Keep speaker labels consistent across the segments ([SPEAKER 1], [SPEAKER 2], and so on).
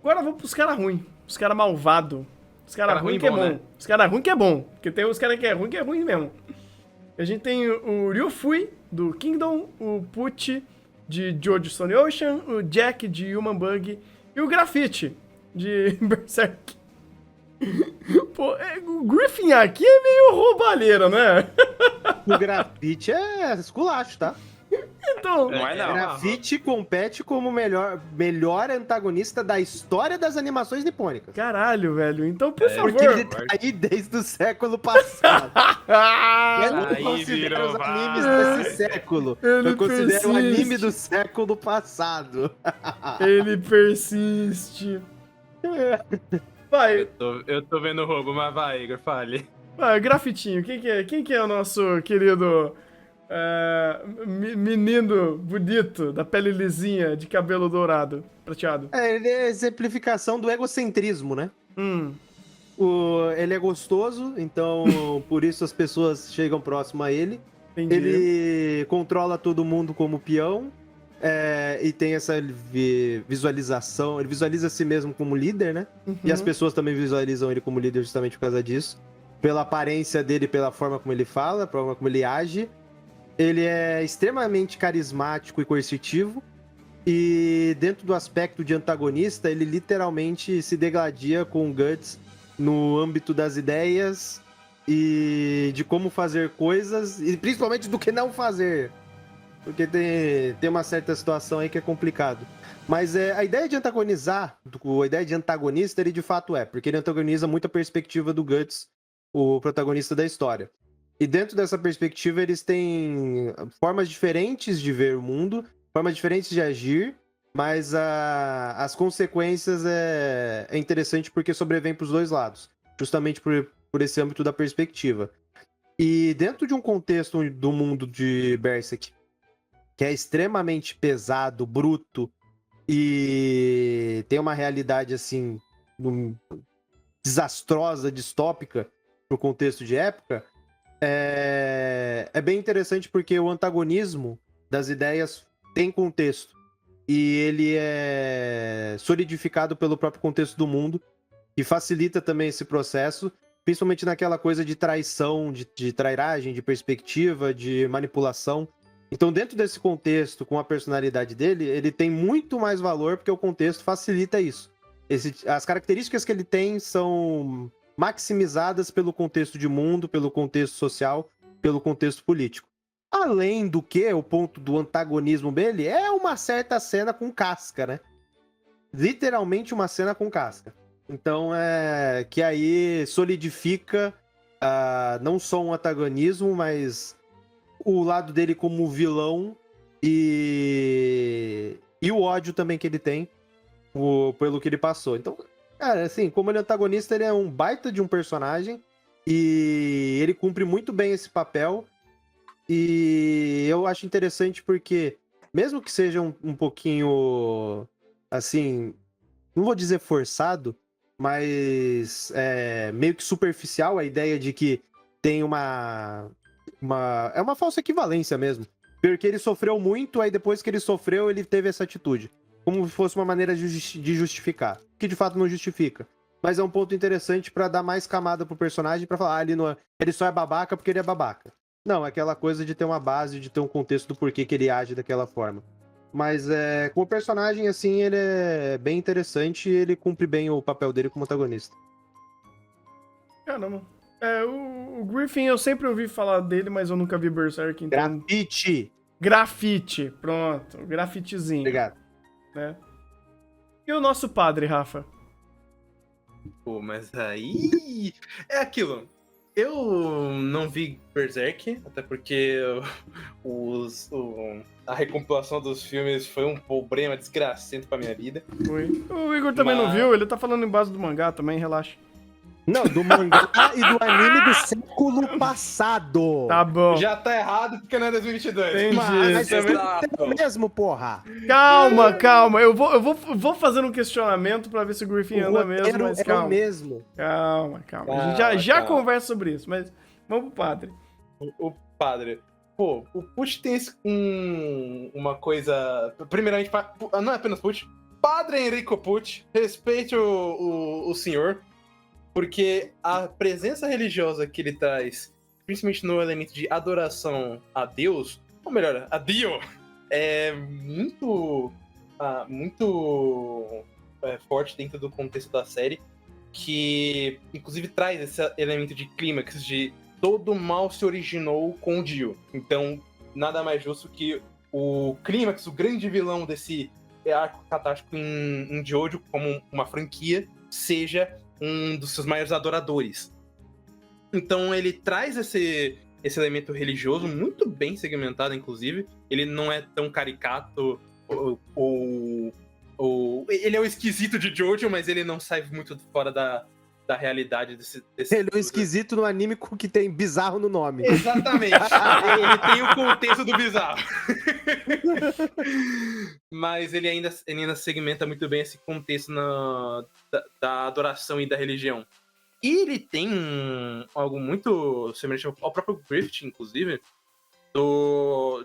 [SPEAKER 1] Agora vamos pros caras ruins. Os caras malvados. Os caras
[SPEAKER 2] Cara
[SPEAKER 1] ruins
[SPEAKER 2] ruim
[SPEAKER 1] que é
[SPEAKER 2] bom,
[SPEAKER 1] bom.
[SPEAKER 2] né?
[SPEAKER 1] Os caras ruins que é bom. Porque tem os caras que é ruim mesmo. A gente tem o Ryufui, do Kingdom, o Pucci, de Jojo Stone Ocean, o Jack, de Human Bug, e o Graffiti, de Berserk. Pô, o Griffin aqui é meio roubalheiro, né?
[SPEAKER 3] O Grafite é esculacho, tá?
[SPEAKER 1] Então,
[SPEAKER 2] Não é não.
[SPEAKER 3] Grafite compete como melhor antagonista da história das animações nipônicas.
[SPEAKER 1] caralho, velho. Então, por favor.
[SPEAKER 3] Porque ele tá aí desde o século passado. Eu não
[SPEAKER 2] Aí
[SPEAKER 3] considero
[SPEAKER 2] virou
[SPEAKER 3] os
[SPEAKER 2] vaca.
[SPEAKER 3] animes desse século.
[SPEAKER 1] Ele
[SPEAKER 3] Eu considero o anime
[SPEAKER 1] persiste.
[SPEAKER 3] do século passado.
[SPEAKER 1] Ele persiste. Vai,
[SPEAKER 2] Eu tô vendo o roubo, mas vai, Igor, fale.
[SPEAKER 1] vai, Grafitinho, quem que é o nosso querido menino bonito, da pele lisinha, de cabelo dourado, prateado?
[SPEAKER 3] Ele é a exemplificação do egocentrismo, né?
[SPEAKER 1] Hum,
[SPEAKER 3] Ele é gostoso, então por isso as pessoas chegam próximo a ele.
[SPEAKER 1] entendi.
[SPEAKER 3] Ele controla todo mundo como peão. E tem essa visualização. Ele visualiza a si mesmo como líder, né? E as pessoas também visualizam ele como líder justamente por causa disso. Pela aparência dele, pela forma como ele fala, pela forma como ele age. Ele é extremamente carismático e coercitivo. E dentro do aspecto de antagonista, ele literalmente se degladia com o Guts no âmbito das ideias e de como fazer coisas, e principalmente do que não fazer. Porque tem uma certa situação aí que é complicado. Mas a ideia de antagonizar, a ideia de antagonista, ele de fato porque ele antagoniza muito a perspectiva do Guts, o protagonista da história. E dentro dessa perspectiva, eles têm formas diferentes de ver o mundo, formas diferentes de agir, mas as consequências é interessante porque sobrevém para os dois lados, justamente por esse âmbito da perspectiva. E dentro de um contexto do mundo de Berserk, que é extremamente pesado, bruto, e tem uma realidade, assim, desastrosa, distópica, pro contexto de época, é bem interessante porque o antagonismo das ideias tem contexto. E ele é solidificado pelo próprio contexto do mundo, que facilita também esse processo, principalmente naquela coisa de traição, de trairagem, de perspectiva, de manipulação. Então, dentro desse contexto, com a personalidade dele, ele tem muito mais valor porque o contexto facilita isso. As características que ele tem são maximizadas pelo contexto de mundo, pelo contexto social, pelo contexto político. Além do que, o ponto do antagonismo dele é uma certa cena com casca, né? Literalmente uma cena com casca. Então, que aí solidifica não só um antagonismo, mas o lado dele como vilão e o ódio também que ele tem pelo que ele passou. Então, cara, assim, como ele é antagonista, ele é um baita de um personagem e ele cumpre muito bem esse papel. E eu acho interessante porque, mesmo que seja um pouquinho, assim, não vou dizer forçado, mas meio que superficial a ideia de que tem é uma falsa equivalência mesmo. Porque ele sofreu muito, aí depois que ele sofreu, ele teve essa atitude. Como se fosse uma maneira de justificar. Que de fato não justifica. Mas é um ponto interessante pra dar mais camada pro personagem, pra falar, ele só é babaca porque ele é babaca. Não, é aquela coisa de ter uma base, de ter um contexto do porquê que ele age daquela forma. Mas como personagem, assim, ele é bem interessante e ele cumpre bem o papel dele como antagonista.
[SPEAKER 1] Caramba. O Griffin, eu sempre ouvi falar dele, mas eu nunca vi Berserk, então...
[SPEAKER 3] Grafite!
[SPEAKER 1] Grafite, pronto. Grafitezinho.
[SPEAKER 3] Obrigado.
[SPEAKER 1] Né? E o nosso padre, Rafa?
[SPEAKER 2] Pô, mas aí... É aquilo. Eu não vi Berserk, até porque a recompilação dos filmes foi um problema desgracento pra minha vida.
[SPEAKER 1] Foi. O Igor também não viu, ele tá falando em base do mangá também, relaxa.
[SPEAKER 3] Não, do mangá e do anime do século passado.
[SPEAKER 1] Tá bom.
[SPEAKER 2] Já tá errado porque não é 2022.
[SPEAKER 1] Entendi.
[SPEAKER 3] Mas
[SPEAKER 2] Exato.
[SPEAKER 3] é mesmo, porra.
[SPEAKER 1] Calma. Eu vou fazer um questionamento pra ver se o Griffin
[SPEAKER 3] O
[SPEAKER 1] anda mesmo,
[SPEAKER 3] roteiro
[SPEAKER 1] mas
[SPEAKER 3] é
[SPEAKER 1] calma.
[SPEAKER 3] o mesmo.
[SPEAKER 1] Calma. A gente já
[SPEAKER 2] Calma.
[SPEAKER 1] conversa sobre isso, mas vamos pro padre.
[SPEAKER 2] O padre. Pô, o Push tem uma coisa. Primeiramente, não é apenas Push. Padre Enrico Pucci, respeite o senhor, porque a presença religiosa que ele traz, principalmente no elemento de adoração a Deus, ou melhor, a Dio, é muito forte dentro do contexto da série, que inclusive traz esse elemento de clímax, de todo mal se originou com o Dio. Então, nada mais justo que o clímax, o grande vilão desse arco catártico em Jojo, como uma franquia, seja um dos seus maiores adoradores. Então ele traz esse elemento religioso muito bem segmentado, inclusive. Ele não é tão caricato ou ele é o esquisito de Jojo, mas ele não sai muito fora da realidade desse...
[SPEAKER 3] Ele é um esquisito no anime que tem bizarro no nome.
[SPEAKER 2] Exatamente. Ele tem o contexto do bizarro. Mas ele ainda segmenta muito bem esse contexto da adoração e da religião. E ele tem algo muito semelhante ao próprio Griffith, inclusive,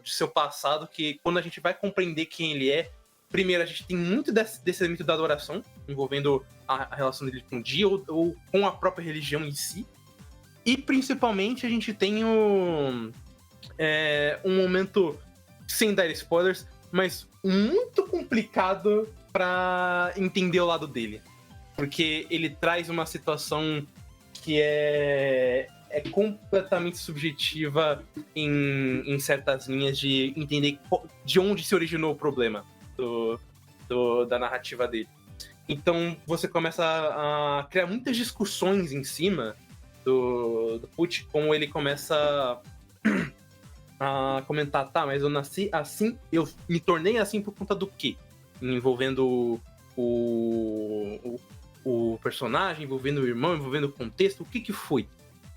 [SPEAKER 2] de seu passado, que quando a gente vai compreender quem ele é, primeiro a gente tem muito desse elemento da adoração, envolvendo a relação dele com o dia ou com a própria religião em si. E principalmente a gente tem um momento, sem dar spoilers, mas muito complicado pra entender o lado dele. Porque ele traz uma situação que é completamente subjetiva em certas linhas de entender de onde se originou o problema da narrativa dele. Então você começa a criar muitas discussões em cima do Pucci, como ele começa a comentar, tá, mas eu nasci assim, eu me tornei assim por conta do quê? Envolvendo o personagem, envolvendo o irmão, envolvendo o contexto, o que foi?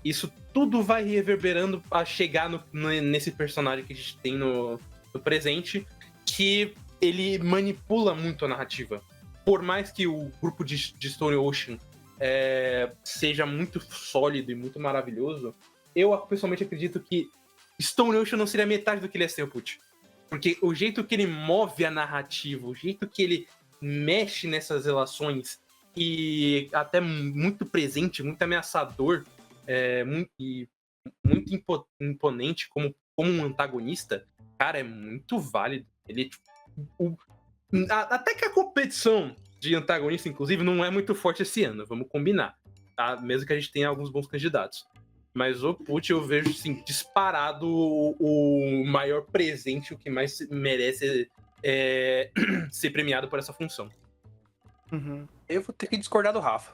[SPEAKER 2] Isso tudo vai reverberando a chegar nesse personagem que a gente tem no presente, que ele manipula muito a narrativa. Por mais que o grupo de Stone Ocean seja muito sólido e muito maravilhoso, eu pessoalmente acredito que Stone Ocean não seria metade do que ele é sem o Pucci. Porque o jeito que ele move a narrativa, o jeito que ele mexe nessas relações, e até muito presente, muito ameaçador, muito imponente como um antagonista, cara, é muito válido. Ele, até que a competição de antagonista, inclusive, não é muito forte esse ano, vamos combinar, tá? Mesmo que a gente tenha alguns bons candidatos. Mas o Pucci eu vejo, assim, disparado o maior presente, o que mais merece ser premiado por essa função.
[SPEAKER 1] Uhum.
[SPEAKER 4] Eu vou ter que discordar do Rafa.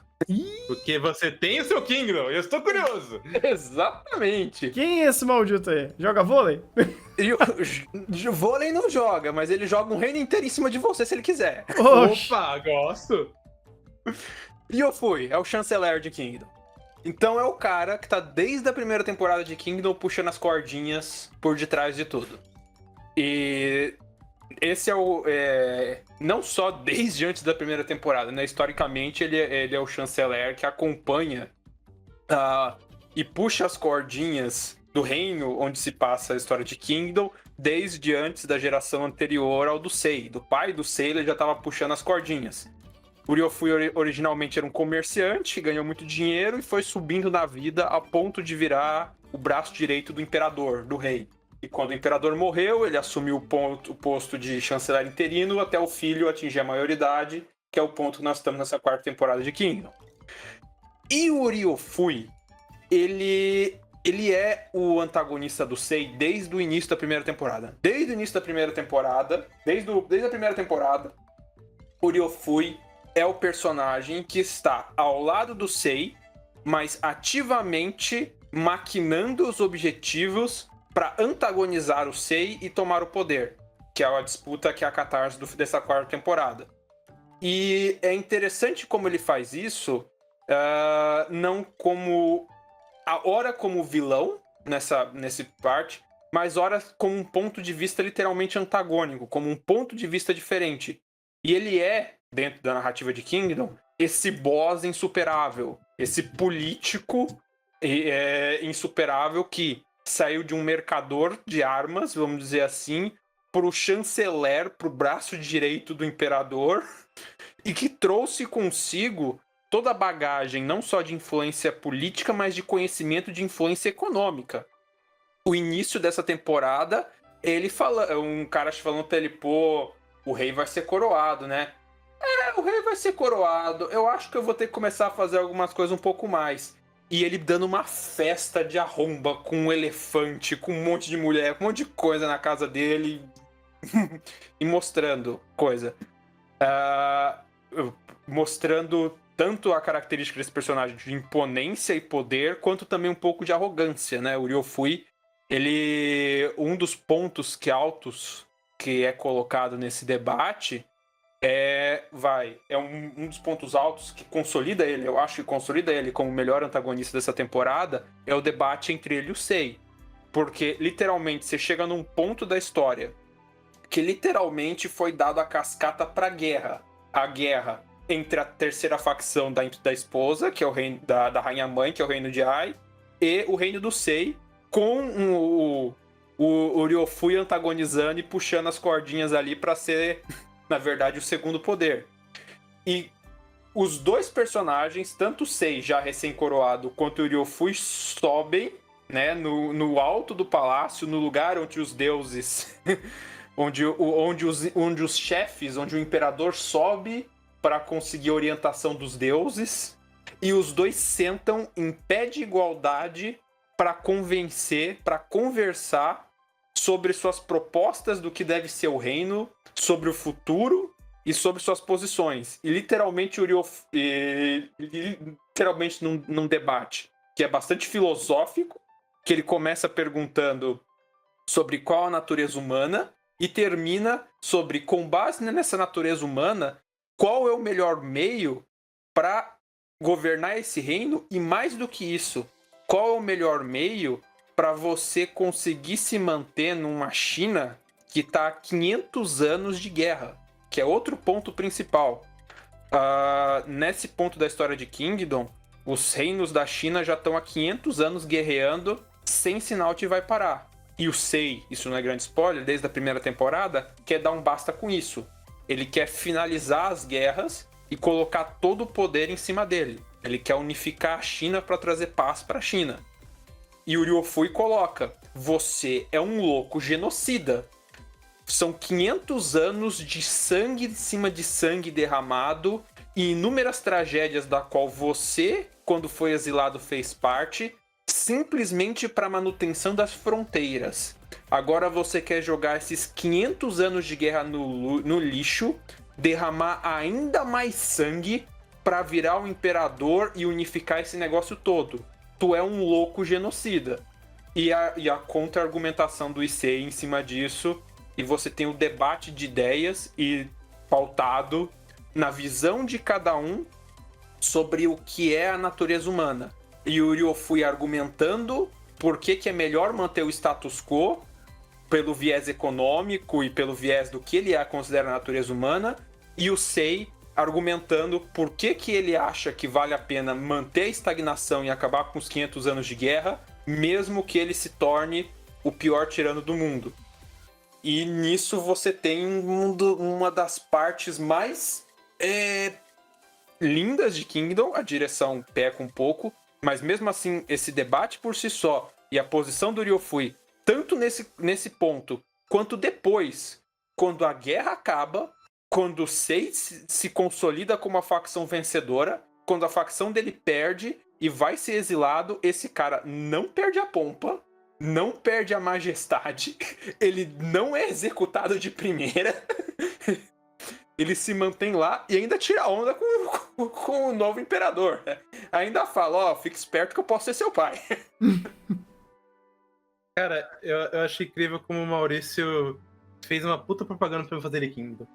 [SPEAKER 2] Porque você tem o seu Kingdom, eu estou curioso.
[SPEAKER 4] Exatamente.
[SPEAKER 1] Quem é esse maldito aí? Joga vôlei?
[SPEAKER 4] E o vôlei não joga, mas ele joga um reino inteiro em cima de você se ele quiser.
[SPEAKER 1] Oxi.
[SPEAKER 2] Opa, gosto.
[SPEAKER 4] E eu fui, é o chanceler de Kingdom. Então é o cara que tá desde a primeira temporada de Kingdom puxando as cordinhas por detrás de tudo. E esse não só desde antes da primeira temporada, né? Historicamente ele é o chanceler que acompanha e puxa as cordinhas do reino onde se passa a história de Kingdom desde antes da geração anterior ao do Sei. Do pai do Sei ele já tava puxando as cordinhas. O Ryofui originalmente era um comerciante, ganhou muito dinheiro e foi subindo na vida a ponto de virar o braço direito do imperador, do rei. E quando o imperador morreu, ele assumiu o posto de chanceler interino até o filho atingir a maioridade, que é o ponto que nós estamos nessa quarta temporada de Kingdom. E o Ryofui, ele é o antagonista do Sei desde o início da primeira temporada. Desde o início da primeira temporada, desde a primeira temporada, o Ryofui é o personagem que está ao lado do Sei, mas ativamente maquinando os objetivos para antagonizar o Sei e tomar o poder, que é a disputa que é a catarse dessa quarta temporada. E é interessante como ele faz isso, não como ora como vilão nesse parte, mas ora como um ponto de vista literalmente antagônico, como um ponto de vista diferente. E ele é, dentro da narrativa de Kingdom, esse boss insuperável, esse político insuperável que saiu de um mercador de armas, vamos dizer assim, pro chanceler, pro braço direito do imperador, e que trouxe consigo toda a bagagem, não só de influência política, mas de conhecimento de influência econômica. O início dessa temporada, um cara falando pra ele, pô, o rei vai ser coroado, né? O rei vai ser coroado, eu acho que eu vou ter que começar a fazer algumas coisas um pouco mais. E ele dando uma festa de arromba com um elefante, com um monte de mulher, com um monte de coisa na casa dele e mostrando coisa. Mostrando tanto a característica desse personagem de imponência e poder, quanto também um pouco de arrogância, né? O Ryofui, um dos pontos altos que é colocado nesse debate é um dos pontos altos que consolida ele, eu acho que consolida ele como o melhor antagonista dessa temporada, é o debate entre ele e o Sei. Porque, literalmente, você chega num ponto da história que literalmente foi dado a cascata pra guerra. A guerra entre a terceira facção da esposa, que é o reino da Rainha-Mãe, que é o reino de Ai, e o reino do Sei, com o Ryofui antagonizando e puxando as cordinhas ali pra ser, na verdade, o segundo poder. E os dois personagens, tanto o Sei, já recém-coroado, quanto o Ryofui, sobem, né, no alto do palácio, no lugar onde os deuses... onde os chefes, onde o imperador sobe para conseguir a orientação dos deuses, e os dois sentam em pé de igualdade para conversar sobre suas propostas do que deve ser o reino, sobre o futuro e sobre suas posições. E literalmente num debate que é bastante filosófico, que ele começa perguntando sobre qual a natureza humana e termina sobre, com base nessa natureza humana, qual é o melhor meio para governar esse reino, e mais do que isso, qual é o melhor meio para você conseguir se manter numa China que está há 500 anos de guerra, que é outro ponto principal. Nesse ponto da história de Kingdom, os reinos da China já estão há 500 anos guerreando sem sinal de vai parar. E o Sei, isso não é grande spoiler, desde a primeira temporada, quer dar um basta com isso. Ele quer finalizar as guerras e colocar todo o poder em cima dele. Ele quer unificar a China para trazer paz para a China. E o Ryofui coloca: você é um louco genocida. São 500 anos de sangue em cima de sangue derramado e inúmeras tragédias da qual você, quando foi exilado, fez parte, simplesmente para manutenção das fronteiras. Agora você quer jogar esses 500 anos de guerra no lixo, derramar ainda mais sangue para virar o imperador e unificar esse negócio todo. Tu é um louco genocida. E a contra-argumentação do Issei em cima disso, e você tem o debate de ideias e pautado na visão de cada um sobre o que é a natureza humana. E o Ryofui argumentando por que é melhor manter o status quo pelo viés econômico e pelo viés do que ele considera a natureza humana, e o Sei argumentando por que ele acha que vale a pena manter a estagnação e acabar com os 500 anos de guerra, mesmo que ele se torne o pior tirano do mundo. E nisso você tem uma das partes mais lindas de Kingdom. A direção peca um pouco, mas mesmo assim esse debate por si só e a posição do Ryofui, tanto nesse ponto quanto depois, quando a guerra acaba, quando o Sei se consolida como a facção vencedora, quando a facção dele perde e vai ser exilado, esse cara não perde a pompa, não perde a majestade, ele não é executado de primeira, ele se mantém lá e ainda tira onda com o novo imperador. Ainda fala, fica esperto que eu posso ser seu pai.
[SPEAKER 2] Cara, eu achei incrível como o Maurício fez uma puta propaganda pra eu fazer Kingdom.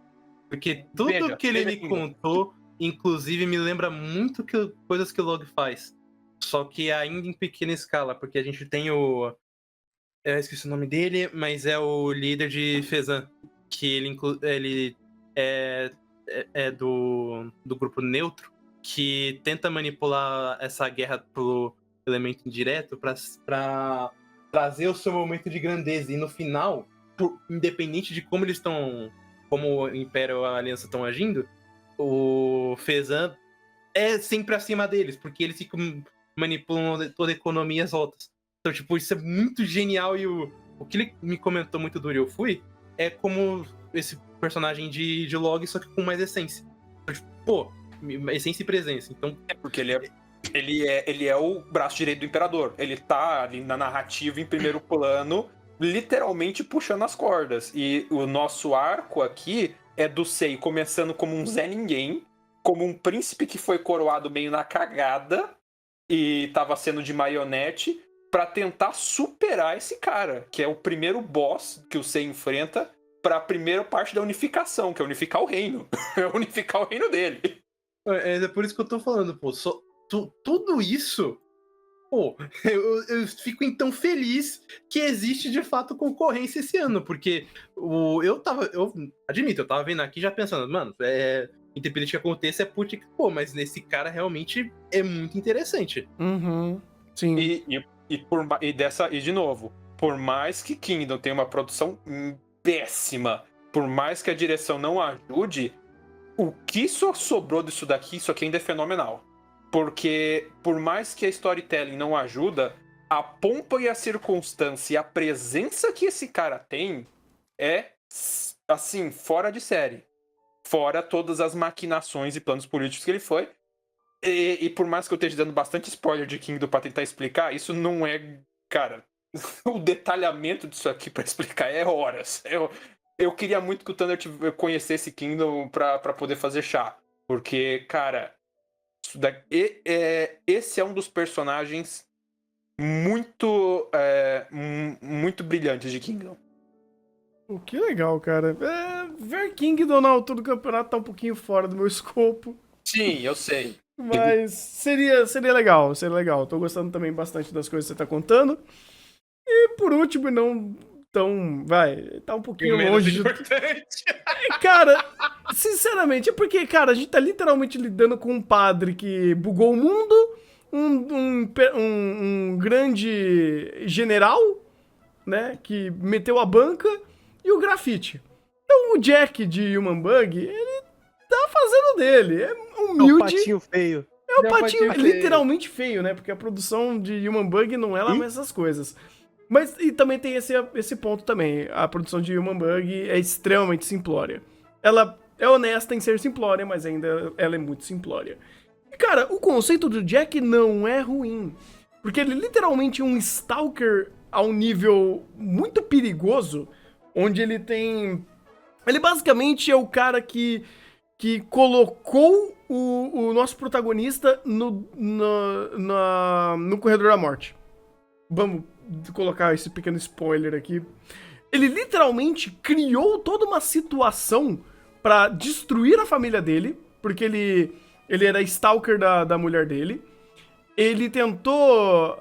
[SPEAKER 2] Porque tudo que ele me contou, inclusive, me lembra muito coisas que o Log faz. Só que ainda em pequena escala, porque a gente tem eu esqueci o nome dele, mas é o líder de Fezan, que ele é do grupo neutro, que tenta manipular essa guerra pro elemento indireto pra trazer o seu momento de grandeza. E no final, independente de como eles estão, como o Império e a Aliança estão agindo, o Fezan é sempre acima deles, porque eles ficam manipulando toda a economia às voltas. Então, tipo, isso é muito genial, e o que ele me comentou muito do Ryofui é como esse personagem de log, só que com mais essência. Então, tipo, pô, essência e presença. Então,
[SPEAKER 4] Porque ele é o braço direito do Imperador. Ele tá ali na narrativa em primeiro plano, literalmente puxando as cordas. E o nosso arco aqui é do Sei começando como um Zé Ninguém, como um príncipe que foi coroado meio na cagada e tava sendo de marionete, pra tentar superar esse cara, que é o primeiro boss que o Sei enfrenta pra primeira parte da unificação, que é unificar o reino. É unificar o reino dele.
[SPEAKER 2] é por isso que eu tô falando, pô. Tudo isso, pô, eu fico então feliz que existe de fato concorrência esse ano, porque eu admito, eu tava vendo aqui já pensando, mano, independente do que aconteça, é putz, pô, mas esse cara realmente é muito interessante.
[SPEAKER 1] Uhum. Sim.
[SPEAKER 4] E de novo, por mais que Kingdom tenha uma produção péssima, por mais que a direção não ajude, o que só sobrou disso daqui, isso aqui ainda é fenomenal. Porque, por mais que a storytelling não ajuda, a pompa e a circunstância e a presença que esse cara tem é, assim, fora de série. Fora todas as maquinações e planos políticos que ele foi. E por mais que eu esteja dando bastante spoiler de Kingdom pra tentar explicar, isso não é... Cara, o detalhamento disso aqui pra explicar é horas. Eu queria muito que o Thunder conhecesse Kingdom pra poder fazer chá. Porque, cara... esse é um dos personagens muito brilhantes de Kingdom.
[SPEAKER 1] Que legal, cara. Ver Kingdom na altura do campeonato tá um pouquinho fora do meu escopo.
[SPEAKER 4] Sim, eu sei.
[SPEAKER 1] Mas seria legal, seria legal. Tô gostando também bastante das coisas que você tá contando. E por último, não tão... tá um pouquinho longe de... Cara, sinceramente, é porque, cara, a gente tá literalmente lidando com um padre que bugou o mundo, um grande general, né, que meteu a banca, e o grafite. Então o Jack de Human Bug, ele tá fazendo dele, é humilde.
[SPEAKER 3] É o patinho feio.
[SPEAKER 1] É o patinho literalmente feio, né, porque a produção de Human Bug não é lá essas coisas. Mas e também tem esse ponto também. A produção de Human Bug é extremamente simplória. Ela é honesta em ser simplória, mas ainda ela é muito simplória. E, cara, o conceito do Jack não é ruim. Porque ele literalmente é um stalker a um nível muito perigoso, onde ele tem... Ele basicamente é o cara que colocou o nosso protagonista no corredor da morte. Vamos colocar esse pequeno spoiler aqui. Ele literalmente criou toda uma situação pra destruir a família dele, porque ele era stalker da mulher dele. Ele tentou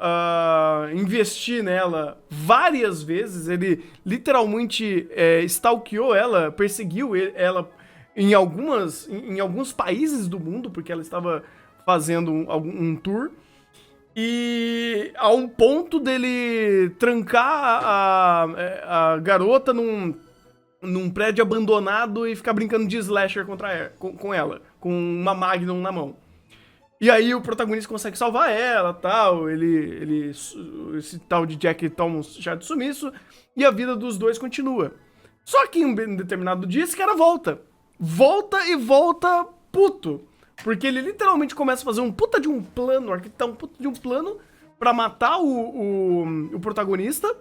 [SPEAKER 1] investir nela várias vezes, ele literalmente stalkeou ela, perseguiu ela em alguns países do mundo, porque ela estava fazendo um tour. E a um ponto dele trancar a garota num prédio abandonado e ficar brincando de slasher com ela, com uma Magnum na mão. E aí o protagonista consegue salvar ela, tal, esse tal de Jack toma um chá de sumiço, e a vida dos dois continua. Só que em um determinado dia esse cara volta. Volta e volta puto. Porque ele literalmente começa a fazer um puta de um plano, arquitetar um puta de um plano pra matar o protagonista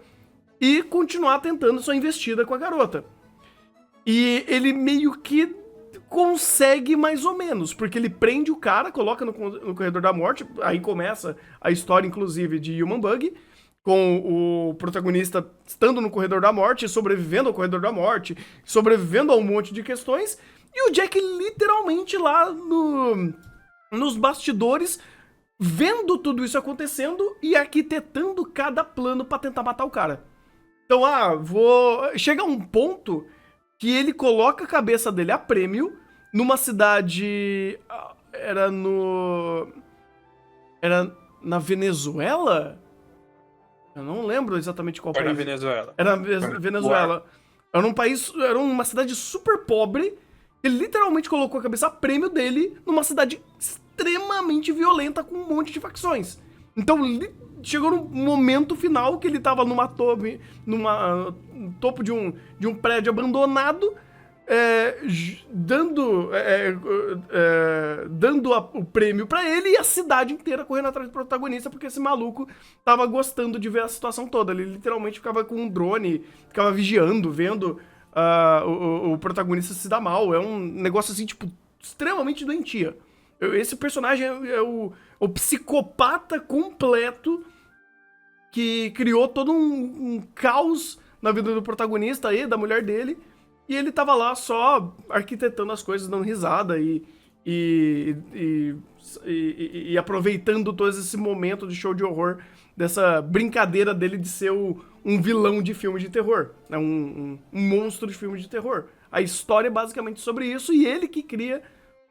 [SPEAKER 1] e continuar tentando sua investida com a garota. E ele meio que consegue mais ou menos, porque ele prende o cara, coloca no corredor da morte, aí começa a história, inclusive, de Human Bug, com o protagonista estando no corredor da morte, sobrevivendo ao corredor da morte, sobrevivendo a um monte de questões, e o Jack literalmente lá nos bastidores, vendo tudo isso acontecendo e arquitetando cada plano pra tentar matar o cara. Então, chega um ponto que ele coloca a cabeça dele a prêmio numa cidade... Era na Venezuela? Eu não lembro exatamente qual país.
[SPEAKER 4] Era na Venezuela.
[SPEAKER 1] Era na Venezuela. Era uma cidade super pobre. Ele literalmente colocou a cabeça a prêmio dele numa cidade extremamente violenta com um monte de facções. Então, chegou no momento final que ele tava no topo de um prédio abandonado, dando o prêmio pra ele e a cidade inteira correndo atrás do protagonista porque esse maluco tava gostando de ver a situação toda. Ele literalmente ficava com um drone, ficava vigiando, vendo o protagonista se dar mal. É um negócio assim, tipo, extremamente doentia. Esse personagem é o psicopata completo que criou todo um caos na vida do protagonista e da mulher dele. E ele tava lá só arquitetando as coisas, dando risada e aproveitando todo esse momento de show de horror, dessa brincadeira dele de ser um vilão de filme de terror, né? Um monstro de filme de terror. A história é basicamente sobre isso e ele que cria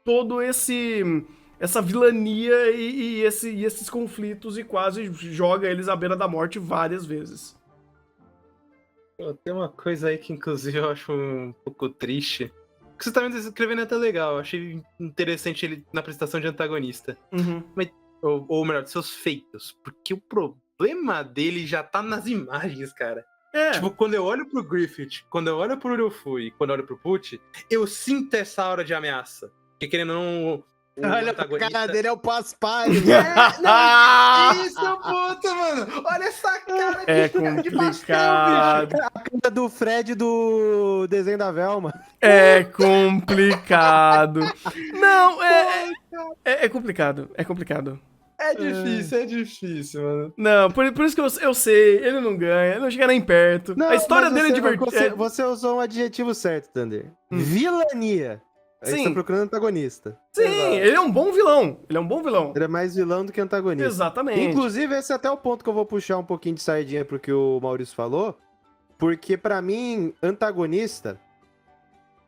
[SPEAKER 1] todo essa vilania e esses conflitos e quase joga eles à beira da morte várias vezes.
[SPEAKER 2] Tem uma coisa aí que, inclusive, eu acho um pouco triste. O que você tá me descrevendo é até legal. Eu achei interessante ele na apresentação de antagonista.
[SPEAKER 1] Uhum.
[SPEAKER 2] Ou melhor, de seus feitos. Porque o problema dele já tá nas imagens, cara. Tipo, quando eu olho pro Griffith, quando eu olho pro Ryufui, quando eu olho pro Pucci, eu sinto essa aura de ameaça. Porque querendo ou não...
[SPEAKER 3] Olha pra cara dele, é o Paspalho.
[SPEAKER 2] Isso é o ponto, mano. Olha essa cara de
[SPEAKER 1] complicado.
[SPEAKER 2] pastel, bicho.
[SPEAKER 3] A cara do Fred do desenho da Velma.
[SPEAKER 1] É complicado. Não, é complicado. É complicado.
[SPEAKER 2] É difícil, mano.
[SPEAKER 1] Não, por isso que eu sei, ele não ganha, ele não chega nem perto.
[SPEAKER 3] Não,
[SPEAKER 1] a história
[SPEAKER 3] mas
[SPEAKER 1] dele é divertida.
[SPEAKER 3] Você usou um adjetivo certo, Thunder. Vilania. A gente
[SPEAKER 1] Sim.
[SPEAKER 3] tá procurando antagonista.
[SPEAKER 1] Sim,
[SPEAKER 2] Exato.
[SPEAKER 1] ele é um bom vilão.
[SPEAKER 3] Ele é mais vilão do que antagonista.
[SPEAKER 1] Exatamente.
[SPEAKER 3] Inclusive, esse é até o ponto que eu vou puxar um pouquinho de sardinha pro que o Maurício falou. Porque, pra mim, antagonista...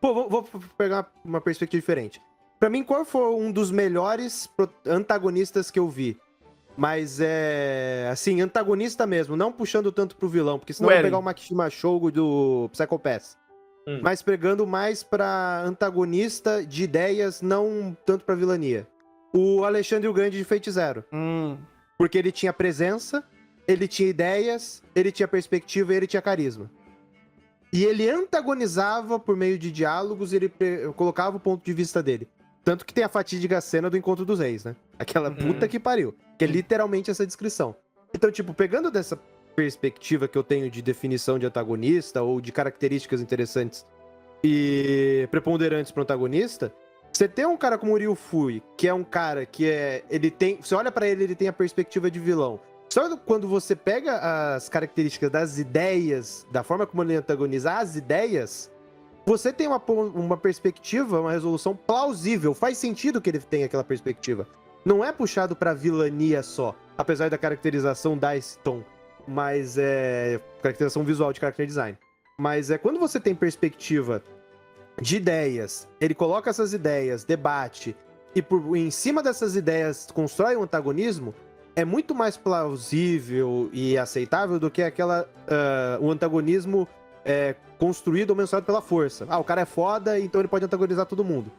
[SPEAKER 3] Pô, vou pegar uma perspectiva diferente. Pra mim, qual foi um dos melhores antagonistas que eu vi? Mas assim, antagonista mesmo, não puxando tanto pro vilão, porque senão eu vou pegar o Makishima Shogo do Psycho Pass. Mas pegando mais pra antagonista de ideias, não tanto pra vilania. O Alexandre o Grande de Fate Zero. Porque ele tinha presença, ele tinha ideias, ele tinha perspectiva e ele tinha carisma. E ele antagonizava por meio de diálogos e ele colocava o ponto de vista dele. Tanto que tem a fatídica cena do Encontro dos Reis, né? Aquela puta que pariu. Que é literalmente essa descrição. Então, tipo, pegando dessa perspectiva que eu tenho de definição de antagonista ou de características interessantes e preponderantes pro antagonista, você tem um cara como o Ryufui, que é um cara que ele tem... Você olha pra ele tem a perspectiva de vilão. Só quando você pega as características das ideias, da forma como ele antagoniza as ideias, você tem uma perspectiva, uma resolução plausível. Faz sentido que ele tenha aquela perspectiva. Não é puxado pra vilania só, apesar da caracterização dar esse tom. Mas caracterização visual de character design. Mas quando você tem perspectiva de ideias, ele coloca essas ideias, debate, e em cima dessas ideias constrói um antagonismo, é muito mais plausível e aceitável do que o antagonismo construído ou mensurado pela força. O cara é foda, então ele pode antagonizar todo mundo.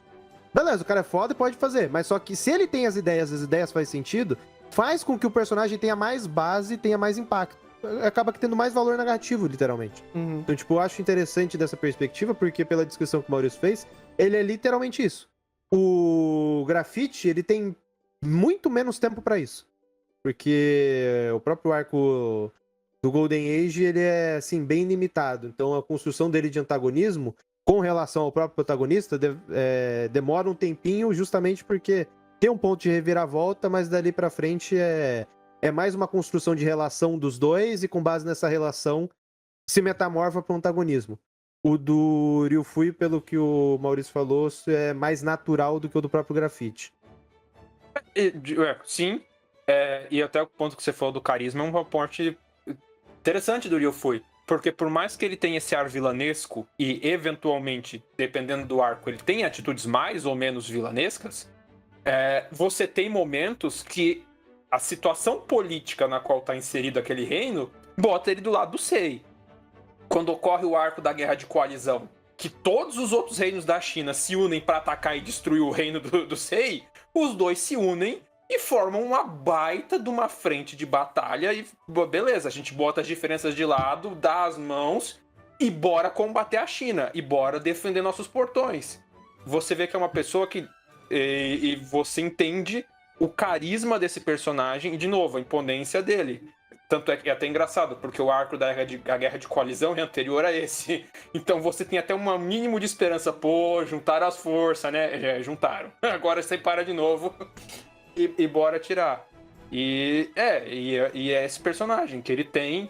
[SPEAKER 3] Beleza, o cara é foda e pode fazer, mas só que se ele tem as ideias fazem sentido, faz com que o personagem tenha mais base, tenha mais impacto. Acaba que tendo mais valor negativo, literalmente. Então, tipo, eu acho interessante dessa perspectiva, porque pela descrição que o Maurício fez, ele é literalmente isso. O Grafite, ele tem muito menos tempo pra isso. Porque o próprio arco do Golden Age, ele é, assim, bem limitado. Então, a construção dele de antagonismo, com relação ao próprio protagonista, demora um tempinho, justamente porque tem um ponto de reviravolta, mas dali pra frente é mais uma construção de relação dos dois, e com base nessa relação, se metamorfa para um antagonismo. O do Ryufui, pelo que o Maurício falou, é mais natural do que o do próprio Grafite.
[SPEAKER 4] Sim. E até o ponto que você falou do carisma é uma parte interessante do Ryufui. Porque por mais que ele tenha esse ar vilanesco e, eventualmente, dependendo do arco, ele tenha atitudes mais ou menos vilanescas, você tem momentos que a situação política na qual está inserido aquele reino bota ele do lado do Sei. quando ocorre o arco da Guerra de Coalizão, que todos os outros reinos da China se unem pra atacar e destruir o reino do Sei, os dois se unem e formam uma baita de uma frente de batalha e beleza, a gente bota as diferenças de lado, dá as mãos e bora combater a China, e bora defender nossos portões. Você vê que é uma pessoa que... E você entende o carisma desse personagem e, de novo, a imponência dele. Tanto é que é até engraçado, porque o arco da Guerra de Coalizão é anterior a esse. Então você tem até um mínimo de esperança. Pô, juntaram as forças, né? Juntaram. Agora você para de novo e bora atirar. E é esse personagem que ele tem.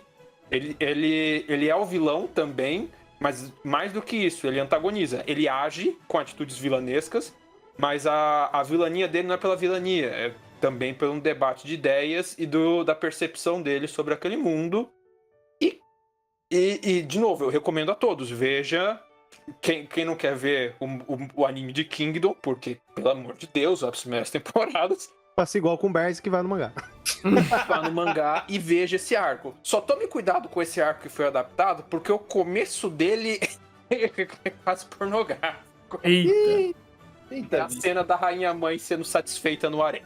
[SPEAKER 4] Ele é o vilão também, mas mais do que isso, ele antagoniza. Ele age com atitudes vilanescas, mas a vilania dele não é pela vilania, é também por um debate de ideias e da percepção dele sobre aquele mundo. E de novo, eu recomendo a todos, veja. Quem não quer ver o anime de Kingdom, porque, pelo amor de Deus, as primeiras temporadas,
[SPEAKER 3] Passa igual com o Berserk que vai no mangá.
[SPEAKER 4] vá no mangá e veja esse arco. Só tome cuidado com esse arco que foi adaptado, porque o começo dele é quase pornográfico.
[SPEAKER 1] Eita.
[SPEAKER 2] Eita,
[SPEAKER 4] É a cena da rainha mãe sendo satisfeita no harém.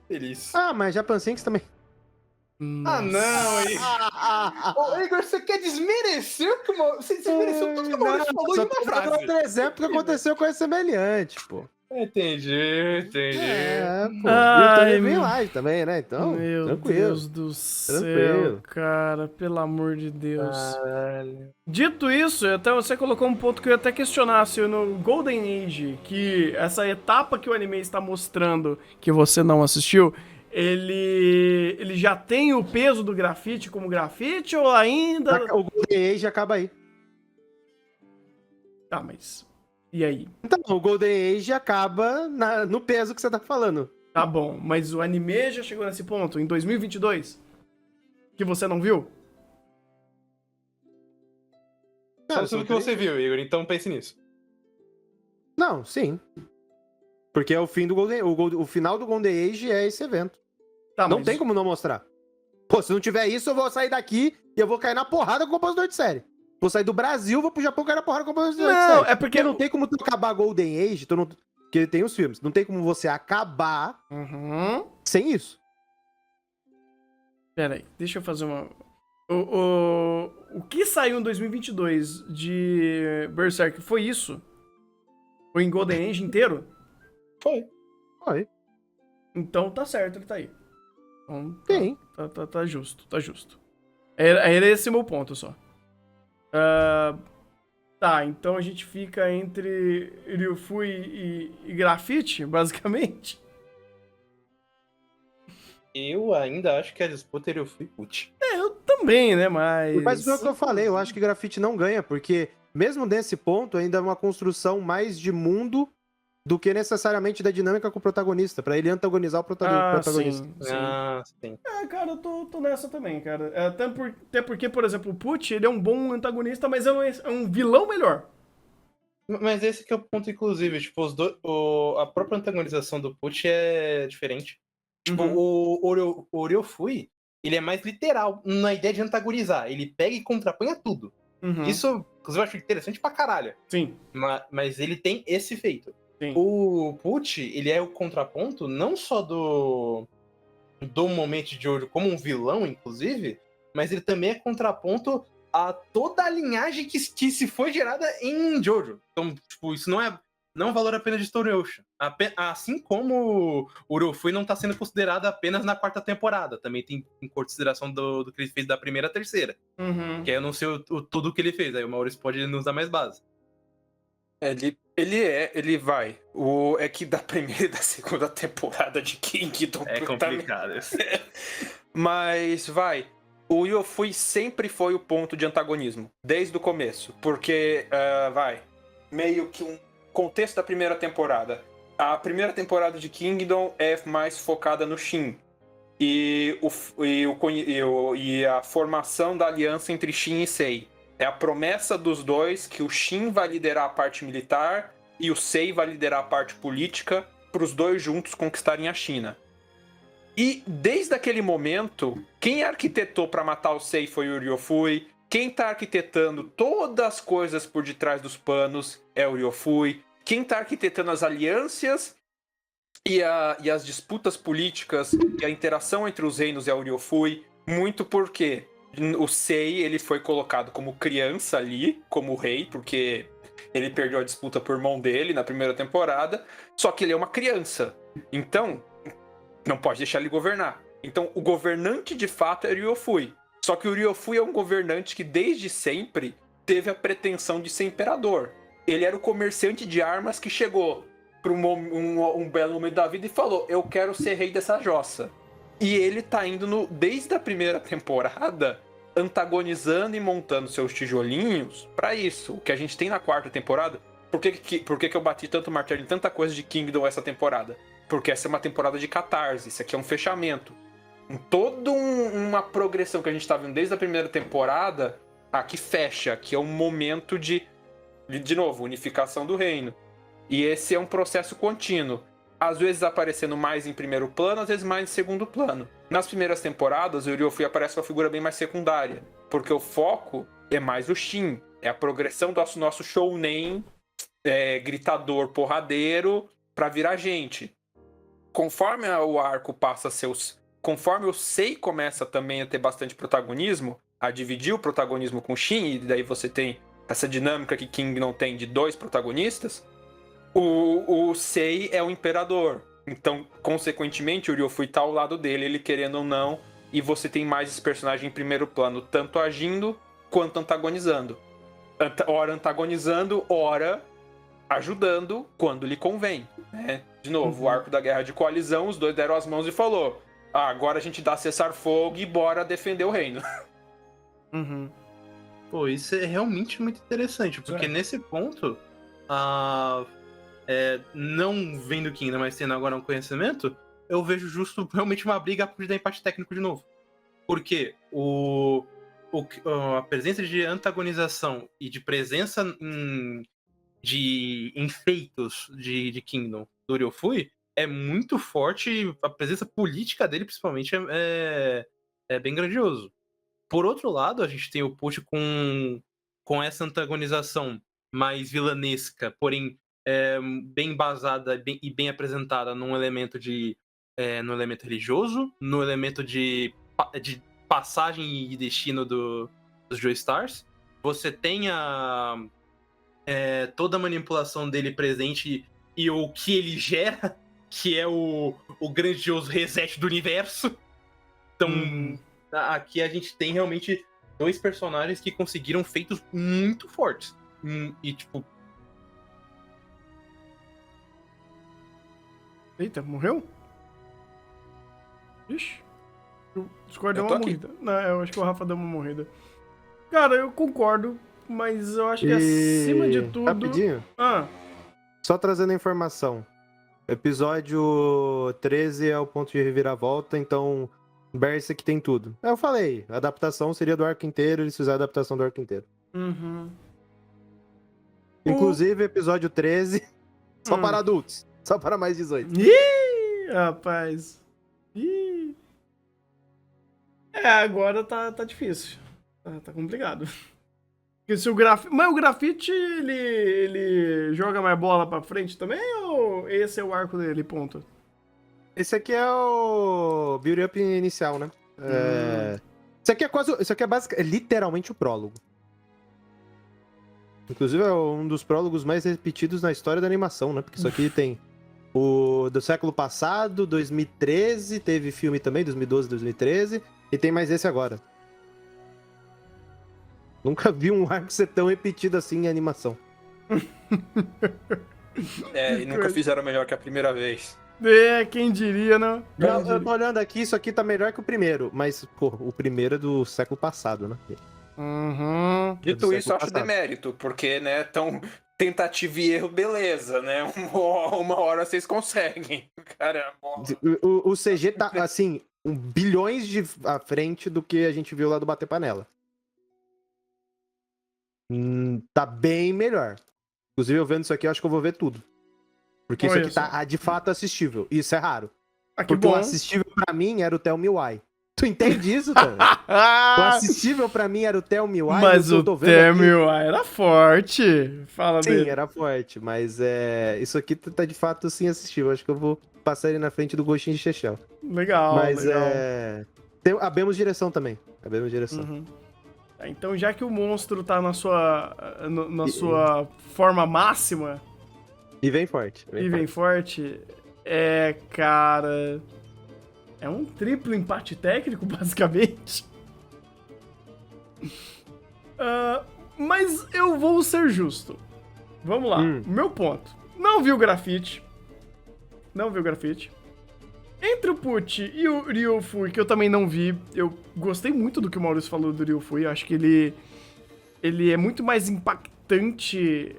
[SPEAKER 2] feliz.
[SPEAKER 3] Ah, mas Japan Sinks também.
[SPEAKER 2] Ah, não, Igor. Ô, Igor, você quer desmerecer o que você desmereceu tudo que o Maurício falou em uma frase.
[SPEAKER 3] Outro exemplo que aconteceu com esse semelhante, pô.
[SPEAKER 2] Entendi.
[SPEAKER 3] É, pô.
[SPEAKER 1] Ai,
[SPEAKER 3] E eu tô
[SPEAKER 1] meu-
[SPEAKER 3] em live também, né? Então,
[SPEAKER 1] Meu
[SPEAKER 3] tranquilo.
[SPEAKER 1] Deus do céu,
[SPEAKER 3] Tranquilo.
[SPEAKER 1] cara, pelo amor de Deus.
[SPEAKER 2] Caralho.
[SPEAKER 1] Dito isso, até você colocou um ponto que eu ia até questionar se no Golden Age, que essa etapa que o anime está mostrando, que você não assistiu, ele já tem o peso do grafite como grafite ou ainda...
[SPEAKER 3] O Golden Age acaba aí.
[SPEAKER 1] Tá, mas... E aí?
[SPEAKER 3] Então, o Golden Age acaba no peso que você tá falando.
[SPEAKER 1] Tá bom, mas o anime já chegou nesse ponto, em 2022? Que você não viu?
[SPEAKER 2] Sabe sobre o que você viu, Igor, então pense nisso.
[SPEAKER 3] Não, sim. Porque é o fim do Golden o final do Golden Age é esse evento.
[SPEAKER 1] Tá,
[SPEAKER 3] Não
[SPEAKER 1] mas-
[SPEAKER 3] tem como não mostrar. Pô, se não tiver isso, eu vou sair daqui e eu vou cair na porrada com o compositor de série. Vou sair do Brasil, vou pro Japão cair na porrada com o compositor de
[SPEAKER 1] Não,
[SPEAKER 3] série.
[SPEAKER 1] é porque...
[SPEAKER 3] não tem como tu acabar Golden Age, porque tem os filmes. Não tem como você acabar
[SPEAKER 1] Uhum.
[SPEAKER 3] sem isso.
[SPEAKER 1] Pera aí, deixa eu fazer uma... O que saiu em 2022 de Berserk foi isso? Foi em Golden Age inteiro?
[SPEAKER 2] Foi.
[SPEAKER 3] Oi.
[SPEAKER 1] Então tá certo, ele tá aí. Então,
[SPEAKER 3] Sim.
[SPEAKER 1] tá justo, tá justo. Era esse o meu ponto só. Tá, então a gente fica entre Ryufui e Grafite, basicamente.
[SPEAKER 2] Eu ainda acho que a disputa eu fui put.
[SPEAKER 1] Eu também, né, mas...
[SPEAKER 3] Mas foi o que eu falei, eu acho que grafite não ganha, porque mesmo nesse ponto ainda é uma construção mais de mundo do que necessariamente da dinâmica com o protagonista, pra ele antagonizar o protagonista.
[SPEAKER 1] sim.
[SPEAKER 2] Ah, sim.
[SPEAKER 1] Cara, eu tô nessa também, cara. Até porque, por exemplo, o Pucci, ele é um bom antagonista, mas é um vilão melhor.
[SPEAKER 2] Mas esse que é o ponto, inclusive. Tipo, a própria antagonização do Put é diferente. Tipo, o Ryofui, ele é mais literal na ideia de antagonizar. Ele pega e contrapõe a tudo.
[SPEAKER 1] Uhum.
[SPEAKER 2] Isso, inclusive, eu acho interessante pra caralho.
[SPEAKER 1] Sim.
[SPEAKER 2] Mas ele tem esse feito.
[SPEAKER 1] Sim.
[SPEAKER 2] O Put, ele é o contraponto não só do momento de Jojo como um vilão, inclusive, mas ele também é contraponto a toda a linhagem que se foi gerada em Jojo. Então, tipo, isso não é um valor apenas de Stone Ocean. Assim como o Ryofui não tá sendo considerado apenas na 4ª temporada. Também tem em consideração do que ele fez da 1ª à 3ª.
[SPEAKER 1] Uhum.
[SPEAKER 2] Que aí eu não sei tudo o que ele fez. Aí o Maurício pode nos dar mais base.
[SPEAKER 4] Ele vai. É que da 1ª e da 2ª temporada de Kingdom.
[SPEAKER 2] É complicado isso.
[SPEAKER 4] Mas vai. O Ryofui sempre foi o ponto de antagonismo. Desde o começo. Porque, meio que um contexto da 1ª temporada. A 1ª temporada de Kingdom é mais focada no Shin. E a formação da aliança entre Shin e Sei. É a promessa dos dois que o Shin vai liderar a parte militar e o Sei vai liderar a parte política para os dois juntos conquistarem a China. E desde aquele momento, quem arquitetou para matar o Sei foi o Ryofui, Quem tá arquitetando todas as coisas por detrás dos panos é o Ryofui. Quem tá arquitetando as alianças e as disputas políticas e a interação entre os reinos é o Ryofui. Muito porque o Sei, ele foi colocado como criança ali, como rei, porque ele perdeu a disputa por mão dele na primeira temporada, só que ele é uma criança. Então, não pode deixar ele governar. Então, o governante de fato é o Ryofui. Só que o Ryofui é um governante que desde sempre teve a pretensão de ser imperador. Ele era o comerciante de armas que chegou para um belo momento da vida e falou: eu quero ser rei dessa jossa. E ele tá indo desde a primeira temporada antagonizando e montando seus tijolinhos pra isso. O que a gente tem na quarta temporada. Por que eu bati tanto martelo em tanta coisa de Kingdom essa temporada? Porque essa é uma temporada de catarse. Isso aqui é um fechamento. Toda uma progressão que a gente tá vendo desde a primeira temporada, aqui fecha, que é um momento de novo, unificação do reino. E esse é um processo contínuo. Às vezes aparecendo mais em primeiro plano, às vezes mais em segundo plano. Nas primeiras temporadas, o Ryofui aparece uma figura bem mais secundária, porque o foco é mais o Shin. É a progressão do nosso shounen gritador, porradeiro, pra virar gente. Conforme o arco passa a ser conforme o Sei começa também a ter bastante protagonismo, a dividir o protagonismo com o Shin, e daí você tem essa dinâmica que King não tem de dois protagonistas, o Sei é o imperador. Então, consequentemente, o Ryofui tá ao lado dele, ele querendo ou não, e você tem mais esse personagem em primeiro plano, tanto agindo quanto antagonizando. Ora antagonizando, ora ajudando quando lhe convém. Né? De novo, o arco da guerra de coalizão, os dois deram as mãos e falou: agora a gente dá cessar-fogo e bora defender o reino.
[SPEAKER 1] Uhum.
[SPEAKER 2] Pô, isso é realmente muito interessante, porque nesse ponto, não vendo Kingdom, mas tendo agora um conhecimento, eu vejo justo realmente uma briga por dar empate técnico de novo. Porque a presença de antagonização e de presença de enfeitos de Kingdom do Ryofui é muito forte, a presença política dele, principalmente, é bem grandioso. Por outro lado, a gente tem o Pucci com essa antagonização mais vilanesca, porém bem embasada e bem apresentada num elemento no elemento religioso, no elemento de passagem e destino dos Joestars. Você tem toda a manipulação dele presente e o que ele gera, que é o grandioso reset do universo. Então, aqui a gente tem realmente dois personagens que conseguiram feitos muito fortes. E, tipo...
[SPEAKER 1] Eita, morreu? Ixi. O Discord deu
[SPEAKER 4] Eu tô
[SPEAKER 1] uma
[SPEAKER 4] aqui.
[SPEAKER 1] morrida. Não, eu acho que o Rafa deu uma morrida. Cara, eu concordo, mas eu acho que acima de tudo...
[SPEAKER 3] Rapidinho, só trazendo a informação. Episódio 13 é o ponto de reviravolta, então Berserk tem tudo. Eu falei, a adaptação seria do arco inteiro, eles fizeram a adaptação do arco inteiro.
[SPEAKER 1] Uhum.
[SPEAKER 3] Inclusive, episódio 13, só para adultos. Só para mais 18.
[SPEAKER 1] Ih, rapaz. Ih. Agora tá difícil. Tá complicado. Porque se mas o grafite, ele joga mais bola pra frente também, ou esse é o arco dele, ponto?
[SPEAKER 3] Esse aqui é o Build Up inicial, né? Isso aqui é literalmente o prólogo. Inclusive é um dos prólogos mais repetidos na história da animação, né? Porque isso aqui tem o do século passado, 2013, teve filme também, 2012, 2013, e tem mais esse agora. Nunca vi um arco ser tão repetido assim em animação.
[SPEAKER 4] E nunca fizeram melhor que a primeira vez.
[SPEAKER 1] Quem diria, né?
[SPEAKER 3] Eu tô olhando aqui, isso aqui tá melhor que o primeiro, mas, pô, o primeiro é do século passado, né?
[SPEAKER 1] Uhum.
[SPEAKER 4] Dito isso, eu acho demérito, porque, né, tão tentativa e erro, beleza, né? Uma hora vocês conseguem. Caramba.
[SPEAKER 3] O CG tá, assim, bilhões à frente do que a gente viu lá do Bater Panela. Tá bem melhor. Inclusive, eu vendo isso aqui, eu acho que eu vou ver tudo. Porque isso aqui tá, de fato, assistível. Isso é raro.
[SPEAKER 1] Que
[SPEAKER 3] Porque
[SPEAKER 1] bom.
[SPEAKER 3] o assistível pra mim era o Tell Me Why. Tu entende isso, cara? O
[SPEAKER 1] Ah,
[SPEAKER 3] assistível pra mim era o Tell Me Why.
[SPEAKER 1] mas
[SPEAKER 3] eu
[SPEAKER 1] o
[SPEAKER 3] tô vendo aqui.
[SPEAKER 1] Tell era forte. Fala
[SPEAKER 3] Sim,
[SPEAKER 1] dele.
[SPEAKER 3] era forte, mas isso aqui tá de fato assim assistível. Acho que eu vou passar ele na frente do Gostinho de Chechel.
[SPEAKER 1] Legal,
[SPEAKER 3] Mas
[SPEAKER 1] legal.
[SPEAKER 3] Abemos direção também. Abemos direção.
[SPEAKER 1] Uhum. Então, já que o monstro tá na sua sua forma máxima
[SPEAKER 3] E vem forte.
[SPEAKER 1] e vem forte, cara, é um triplo empate técnico, basicamente. Mas eu vou ser justo. Vamos lá. Meu ponto. Não vi o grafite. Entre o Pucci e o Ryufui, que eu também não vi, eu gostei muito do que o Maurício falou do Ryufui. Acho que ele é muito mais impactante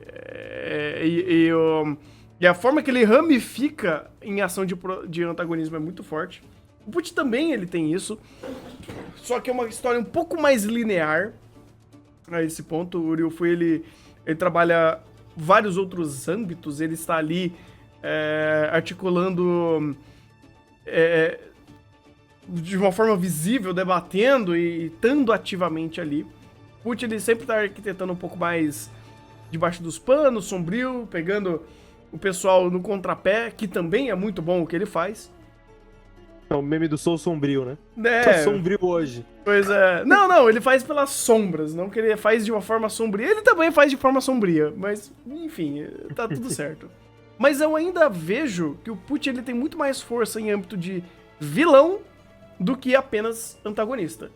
[SPEAKER 1] e a forma que ele ramifica em ação de antagonismo é muito forte. O Pucci também ele tem isso, só que é uma história um pouco mais linear a esse ponto. O Ryufui, ele trabalha vários outros âmbitos, ele está ali articulando de uma forma visível, debatendo e estando ativamente ali. O Pucci, ele sempre está arquitetando um pouco mais debaixo dos panos, sombrio, pegando o pessoal no contrapé, que também é muito bom o que ele faz.
[SPEAKER 3] É o meme do Sou Sombrio, né?
[SPEAKER 1] Tô
[SPEAKER 3] sombrio hoje.
[SPEAKER 1] Pois é. Não, ele faz pelas sombras, não que ele faz de uma forma sombria. Ele também faz de forma sombria, mas, enfim, tá tudo certo. Mas eu ainda vejo que o Pucci, ele tem muito mais força em âmbito de vilão do que apenas antagonista.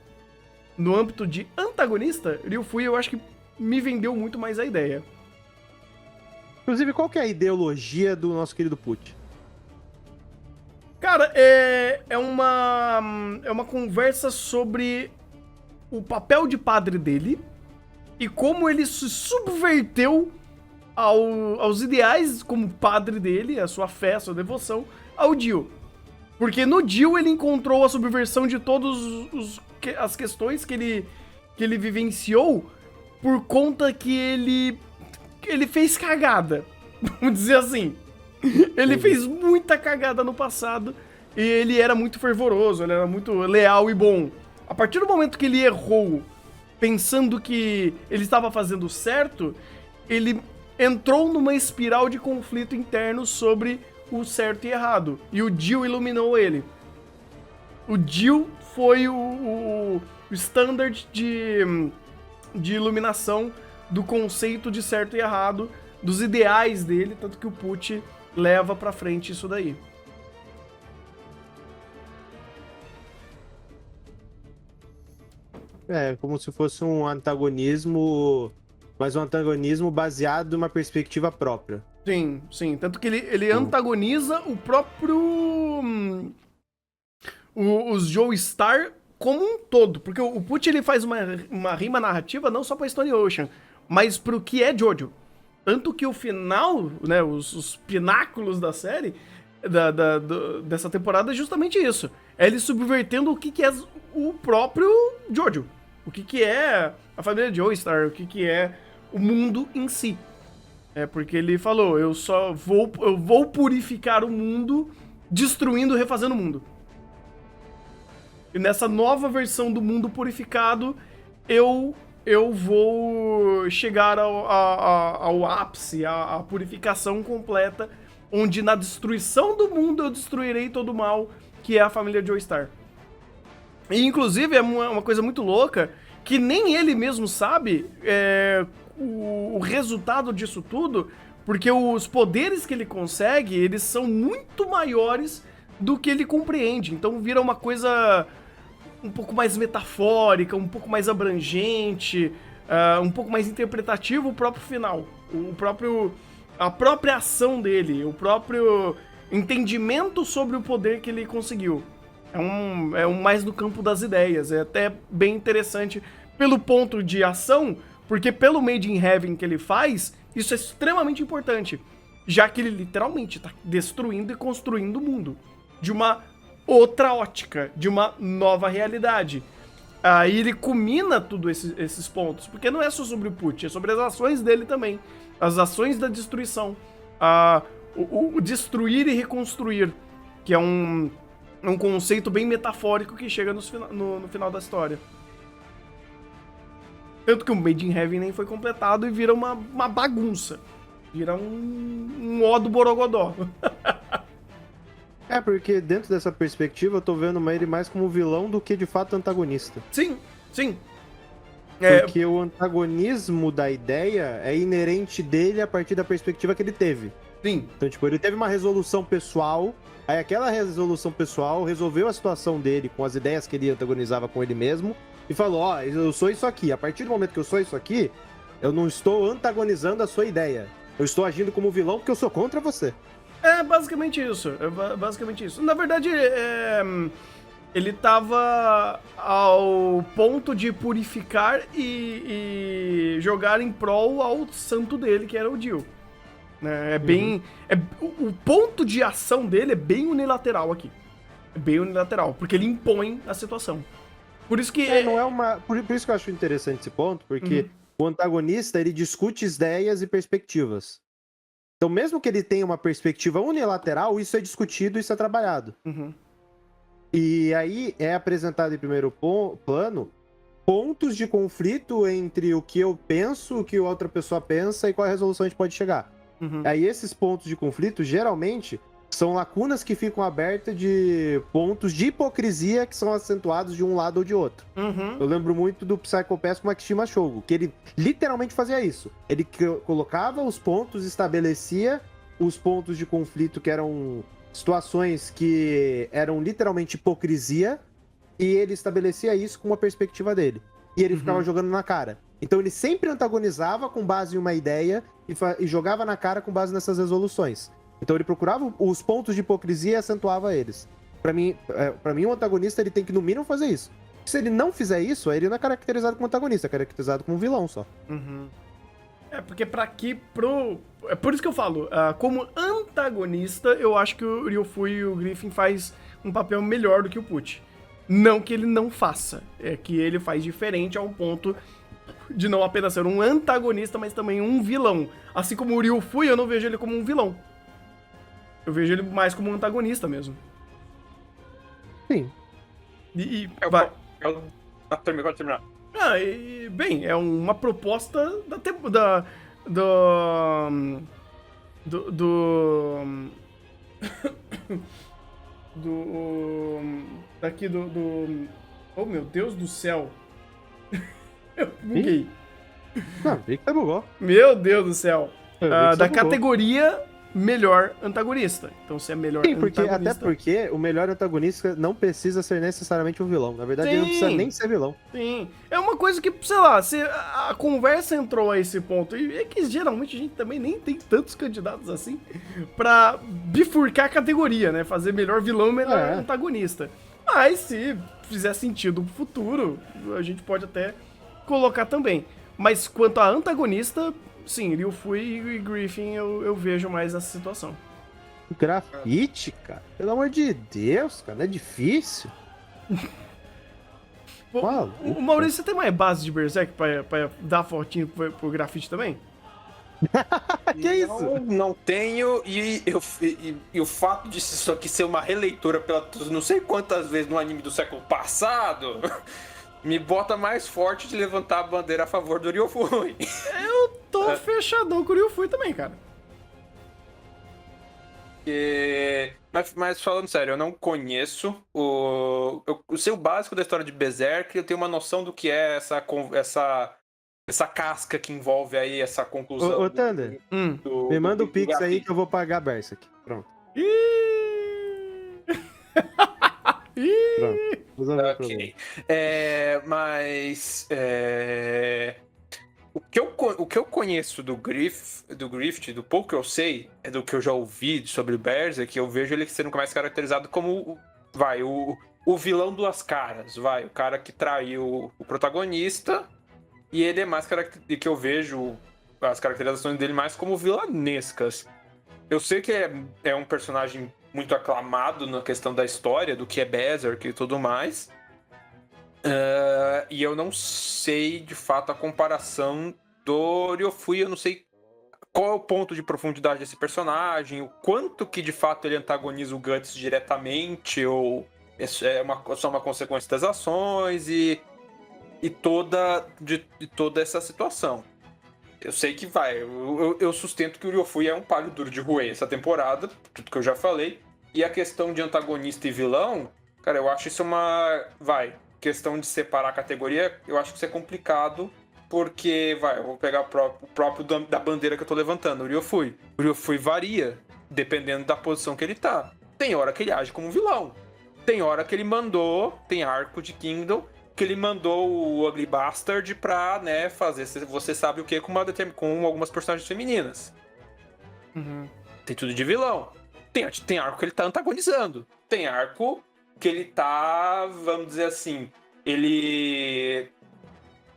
[SPEAKER 1] No âmbito de antagonista, Ryufui, eu acho que me vendeu muito mais a ideia.
[SPEAKER 3] Inclusive, qual que é a ideologia do nosso querido Pucci?
[SPEAKER 1] Cara, é uma conversa sobre o papel de padre dele e como ele se subverteu aos ideais como padre dele, a sua fé, a sua devoção, ao Dio. Porque no Dio ele encontrou a subversão de todas as questões que ele vivenciou por conta que ele fez cagada. Vamos dizer assim. Ele fez muita cagada no passado e ele era muito fervoroso, ele era muito leal e bom. A partir do momento que ele errou, pensando que ele estava fazendo certo, ele entrou numa espiral de conflito interno sobre o certo e errado. E o Dio iluminou ele. O Dio foi o standard de iluminação do conceito de certo e errado, dos ideais dele, tanto que o Pucci leva pra frente isso daí.
[SPEAKER 3] É, como se fosse um antagonismo, mas um antagonismo baseado numa perspectiva própria.
[SPEAKER 1] Sim, sim. Tanto que ele antagoniza o próprio... os Joestar como um todo. Porque o Pucci, ele faz uma rima narrativa não só pra Stone Ocean, mas pro que é Jojo. Tanto que o final, né, os pináculos da série, dessa temporada, é justamente isso. É ele subvertendo o que é o próprio Jojo. O que é a família Joestar, o que é o mundo em si. É porque ele falou, eu vou purificar o mundo destruindo e refazendo o mundo. E nessa nova versão do mundo purificado, eu vou chegar ao ápice, à purificação completa, onde na destruição do mundo eu destruirei todo o mal, que é a família Joestar. E inclusive é uma coisa muito louca, que nem ele mesmo sabe o resultado disso tudo, porque os poderes que ele consegue, eles são muito maiores do que ele compreende. Então vira uma coisa um pouco mais metafórica, um pouco mais abrangente, um pouco mais interpretativo o próprio final. A própria ação dele, o próprio entendimento sobre o poder que ele conseguiu. É mais no campo das ideias, é até bem interessante pelo ponto de ação, porque pelo Made in Heaven que ele faz, isso é extremamente importante, já que ele literalmente está destruindo e construindo o mundo de uma outra ótica, de uma nova realidade. Aí ele culmina todos esses pontos, porque não é só sobre o Pucci, é sobre as ações dele também, as ações da destruição, o destruir e reconstruir, que é É um conceito bem metafórico que chega no final da história. Tanto que o Made in Heaven nem foi completado e vira uma bagunça. Vira um ó do Borogodó.
[SPEAKER 3] É, porque dentro dessa perspectiva eu tô vendo ele mais como vilão do que de fato antagonista.
[SPEAKER 1] Sim, sim.
[SPEAKER 3] Porque o antagonismo da ideia é inerente dele a partir da perspectiva que ele teve.
[SPEAKER 1] Sim.
[SPEAKER 3] Então, tipo, ele teve uma resolução pessoal, aí aquela resolução pessoal resolveu a situação dele com as ideias que ele antagonizava com ele mesmo e falou, ó, eu sou isso aqui. A partir do momento que eu sou isso aqui, eu não estou antagonizando a sua ideia. Eu estou agindo como vilão porque eu sou contra você.
[SPEAKER 1] É basicamente isso. Basicamente isso. Na verdade, ele tava ao ponto de purificar e jogar em prol ao santo dele, que era o Dio. É bem. O ponto de ação dele é bem unilateral aqui. É bem unilateral, porque ele impõe a situação. Por isso que.
[SPEAKER 3] Não é uma. Por isso que eu acho interessante esse ponto, porque o antagonista ele discute ideias e perspectivas. Então, mesmo que ele tenha uma perspectiva unilateral, isso é discutido, isso é trabalhado. E aí é apresentado em primeiro plano pontos de conflito entre o que eu penso, o que outra pessoa pensa e qual a resolução a gente pode chegar. Aí esses pontos de conflito, geralmente, são lacunas que ficam abertas de pontos de hipocrisia que são acentuados de um lado ou de outro. Eu lembro muito do Psycho Pass com o Makishima Shogo, que ele literalmente fazia isso. Ele colocava os pontos, estabelecia os pontos de conflito que eram situações que eram literalmente hipocrisia, e ele estabelecia isso com uma perspectiva dele. E ele ficava jogando na cara. Então ele sempre antagonizava com base em uma ideia e jogava na cara com base nessas resoluções. Então ele procurava os pontos de hipocrisia e acentuava eles. Pra mim, o antagonista ele tem que no mínimo fazer isso. Se ele não fizer isso, aí ele não é caracterizado como antagonista, é caracterizado como vilão só.
[SPEAKER 1] É, porque é por isso que eu falo, como antagonista, eu acho que o Ryufui e o Griffin faz um papel melhor do que o Pucci. Não que ele não faça, é que ele faz diferente ao ponto de não apenas ser um antagonista, mas também um vilão. Assim como o Ryufui, eu não vejo ele como um vilão. Eu vejo ele mais como um antagonista mesmo.
[SPEAKER 3] Sim.
[SPEAKER 1] Vai.
[SPEAKER 4] Pode terminar.
[SPEAKER 1] Bem, é uma proposta oh, meu Deus do céu. Eu buguei.
[SPEAKER 3] Não, vi que tá bugou.
[SPEAKER 1] Meu Deus do céu. Da
[SPEAKER 3] bugou.
[SPEAKER 1] categoria melhor antagonista. Então, se é melhor antagonista...
[SPEAKER 3] Até porque o melhor antagonista não precisa ser necessariamente um vilão. Na verdade, ele não precisa nem ser vilão.
[SPEAKER 1] Sim. É uma coisa que, sei lá, se a conversa entrou a esse ponto, e é que geralmente a gente também nem tem tantos candidatos assim, pra bifurcar a categoria, né? Fazer melhor vilão e melhor antagonista. Mas se fizer sentido pro futuro, a gente pode até colocar também. Mas quanto a antagonista, sim, Ryufui e Griffin eu vejo mais essa situação.
[SPEAKER 3] Grafite, cara? Pelo amor de Deus, cara, não é difícil.
[SPEAKER 1] O Maurício, você tem mais base de Berserk pra dar fotinho pro grafite também?
[SPEAKER 3] Que isso?
[SPEAKER 4] Não tenho, e o fato de isso aqui ser uma releitura pela não sei quantas vezes no anime do século passado me bota mais forte de levantar a bandeira a favor do Ryufui.
[SPEAKER 1] Eu tô fechadão com o Ryufui também, cara.
[SPEAKER 4] Mas falando sério, eu não conheço eu sei o básico da história de Berserk, eu tenho uma noção do que é essa casca que envolve aí essa conclusão.
[SPEAKER 3] Ô Thunder, me manda o Pix aí que eu vou pagar Berserk. Pronto. Pronto.
[SPEAKER 4] Ok. O que eu conheço do Griffith, do pouco que eu sei, é do que eu já ouvi sobre o Berserk, eu vejo ele sendo mais caracterizado como o vilão duas caras, o cara que traiu o protagonista, e ele é mais que eu vejo as caracterizações dele mais como vilanescas. Eu sei que é um personagem muito aclamado na questão da história, do que é Berserk e tudo mais. E eu não sei, de fato, a comparação do Ryufui. Eu não sei qual é o ponto de profundidade desse personagem, o quanto que de fato ele antagoniza o Guts diretamente, ou isso é só uma consequência das ações e toda essa situação. Eu sei que eu sustento que o Ryofui é um palho duro de roer essa temporada, tudo que eu já falei, e a questão de antagonista e vilão, cara, eu acho isso questão de separar a categoria, eu acho que isso é complicado, porque, eu vou pegar o próprio da bandeira que eu tô levantando, o Ryofui. O Ryofui varia, dependendo da posição que ele tá. Tem hora que ele age como vilão. Tem hora que ele tem arco de Kingdom, que ele mandou o Ugly Bastard pra, né, fazer você sabe o que com algumas personagens femininas.
[SPEAKER 1] Uhum.
[SPEAKER 4] Tem tudo de vilão. Tem arco que ele tá antagonizando. Tem arco que ele tá, vamos dizer assim, ele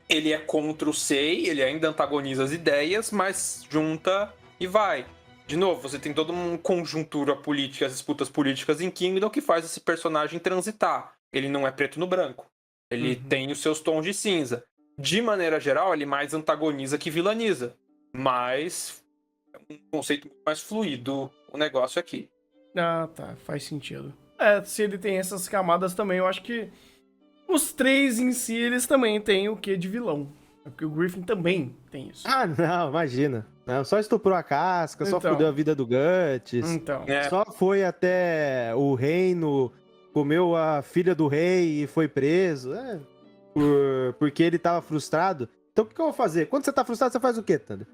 [SPEAKER 4] é contra o Sei, ele ainda antagoniza as ideias, mas junta e vai. De novo, você tem toda uma conjuntura política, as disputas políticas em Kingdom que faz esse personagem transitar. Ele não é preto no branco. Ele tem os seus tons de cinza. De maneira geral, ele mais antagoniza que vilaniza. Mas é um conceito mais fluido o negócio aqui.
[SPEAKER 1] Ah, tá. Faz sentido. Se ele tem essas camadas também, eu acho que os três em si, eles também têm o quê de vilão. Porque o Griffin também tem isso.
[SPEAKER 3] Ah, não, imagina. Não, só estuprou a casca, só
[SPEAKER 1] Então.
[SPEAKER 3] fudeu a vida do Guts.
[SPEAKER 1] Então.
[SPEAKER 3] Só foi até o reino, comeu a filha do rei e foi preso. Porque ele tava frustrado. Então o que eu vou fazer? Quando você tá frustrado, você faz o quê, Thunder?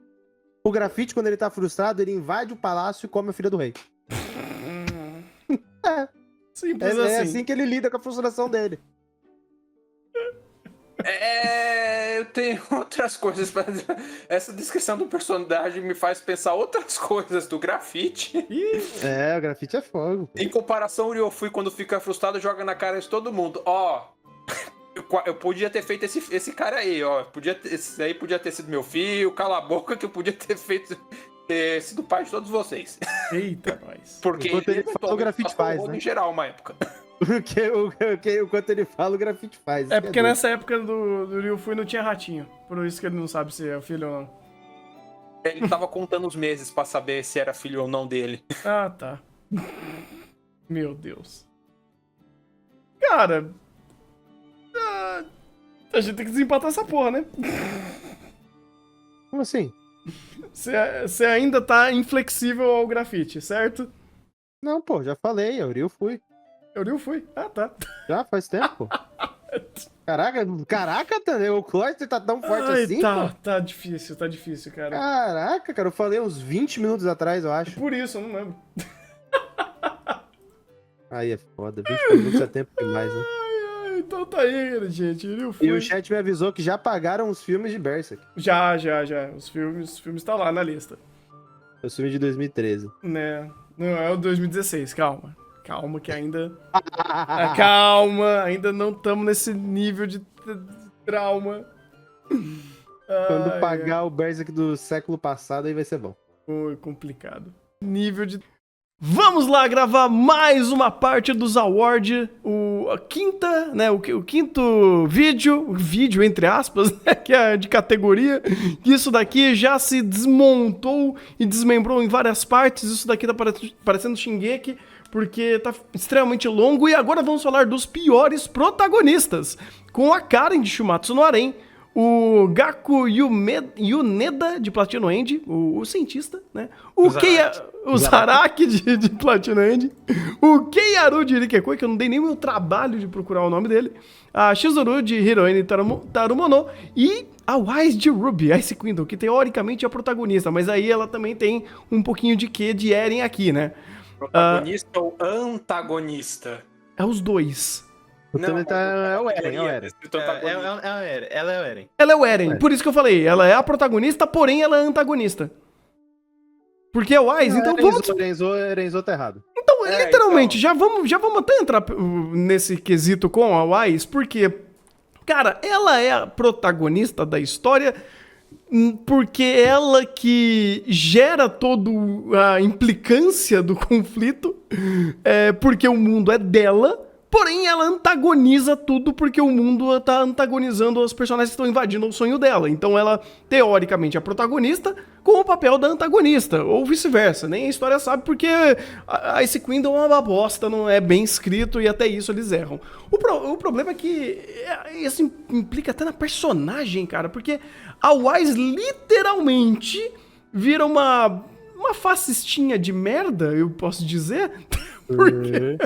[SPEAKER 3] O Grafite, quando ele tá frustrado, ele invade o palácio e come a filha do rei.
[SPEAKER 1] Simples
[SPEAKER 3] É
[SPEAKER 1] assim.
[SPEAKER 3] assim que ele lida com a frustração dele.
[SPEAKER 4] Eu tenho outras coisas pra dizer. Essa descrição do personagem me faz pensar outras coisas do Grafite.
[SPEAKER 3] O Grafite é fogo. Pô.
[SPEAKER 4] Em comparação, o Ryofui, quando fica frustrado, joga na cara de todo mundo. Eu podia ter feito esse cara aí, esse aí podia ter sido meu filho, cala a boca que eu podia ter sido pai de todos vocês.
[SPEAKER 1] Eita, nós.
[SPEAKER 4] Porque
[SPEAKER 3] Enquanto ele fala, o Grafite faz, né?
[SPEAKER 4] Em geral, uma época.
[SPEAKER 3] Enquanto ele fala, o Grafite faz.
[SPEAKER 1] É porque nessa época do Ryofui não tinha ratinho. Por isso que ele não sabe se é filho ou não.
[SPEAKER 4] Ele tava contando os meses pra saber se era filho ou não dele.
[SPEAKER 1] Ah, tá. Meu Deus. Cara... a gente tem que desempatar essa porra, né?
[SPEAKER 3] Como assim?
[SPEAKER 1] Você ainda tá inflexível ao Grafite, certo?
[SPEAKER 3] Não, pô, já falei, eu fui.
[SPEAKER 1] Eu fui. Ah, tá.
[SPEAKER 3] Já faz tempo. Caraca, Tânia, o Cloyster tá tão forte assim, pô?
[SPEAKER 1] Tá difícil, cara.
[SPEAKER 3] Caraca, cara, eu falei uns 20 minutos atrás, eu acho.
[SPEAKER 1] Por isso, eu não lembro.
[SPEAKER 3] Aí é foda, 20 minutos é tempo demais, né?
[SPEAKER 1] Então tá aí, gente.
[SPEAKER 3] E o chat me avisou que já pagaram os filmes de Berserk.
[SPEAKER 1] Já. Os filmes tá lá na lista.
[SPEAKER 3] Os filmes de 2013.
[SPEAKER 1] Né? Não, é o 2016, calma. Calma que ainda... calma, ainda não estamos nesse nível de trauma.
[SPEAKER 3] Quando pagar o Berserk do século passado, aí vai ser bom.
[SPEAKER 1] Foi complicado. Nível de... Vamos lá gravar mais uma parte dos awards, a quinta, né, o quinto vídeo entre aspas, né, que é de categoria. Isso daqui já se desmontou e desmembrou em várias partes. Isso daqui tá parecendo Shingeki, porque tá extremamente longo. E agora vamos falar dos piores protagonistas, com a Karen de Shumatsu no Harem, o Gaku Yuneda de Platino End, o cientista, né? O Zaraki de Platino End, o Keiaru de Rikekoi, que eu não dei nem o trabalho de procurar o nome dele, a Shizuru de Hiroine Tarumono e a Wise de Ruby, Ice Kingdom, que teoricamente é a protagonista, mas aí ela também tem um pouquinho de quê de Eren aqui, né?
[SPEAKER 4] Protagonista ou antagonista?
[SPEAKER 1] É os dois.
[SPEAKER 3] É o Eren.
[SPEAKER 2] Ela é o Eren.
[SPEAKER 1] Ela é o Eren, por isso que eu falei, ela é a protagonista, porém ela é a antagonista. Porque é o Wise, então vamos...
[SPEAKER 3] Erenzo tá errado.
[SPEAKER 1] Então, literalmente, já vamos até entrar nesse quesito com a Wise, porque, cara, ela é a protagonista da história, porque ela que gera toda a implicância do conflito, porque o mundo é dela, Porém, ela antagoniza tudo porque o mundo tá antagonizando os personagens que estão invadindo o sonho dela. Então ela, teoricamente, é a protagonista com o papel da antagonista, ou vice-versa. Nem a história sabe porque Ice Kingdom é uma bosta, não é bem escrito e até isso eles erram. O problema é que isso implica até na personagem, cara, porque a Wise literalmente vira uma fascistinha de merda, eu posso dizer. Porque...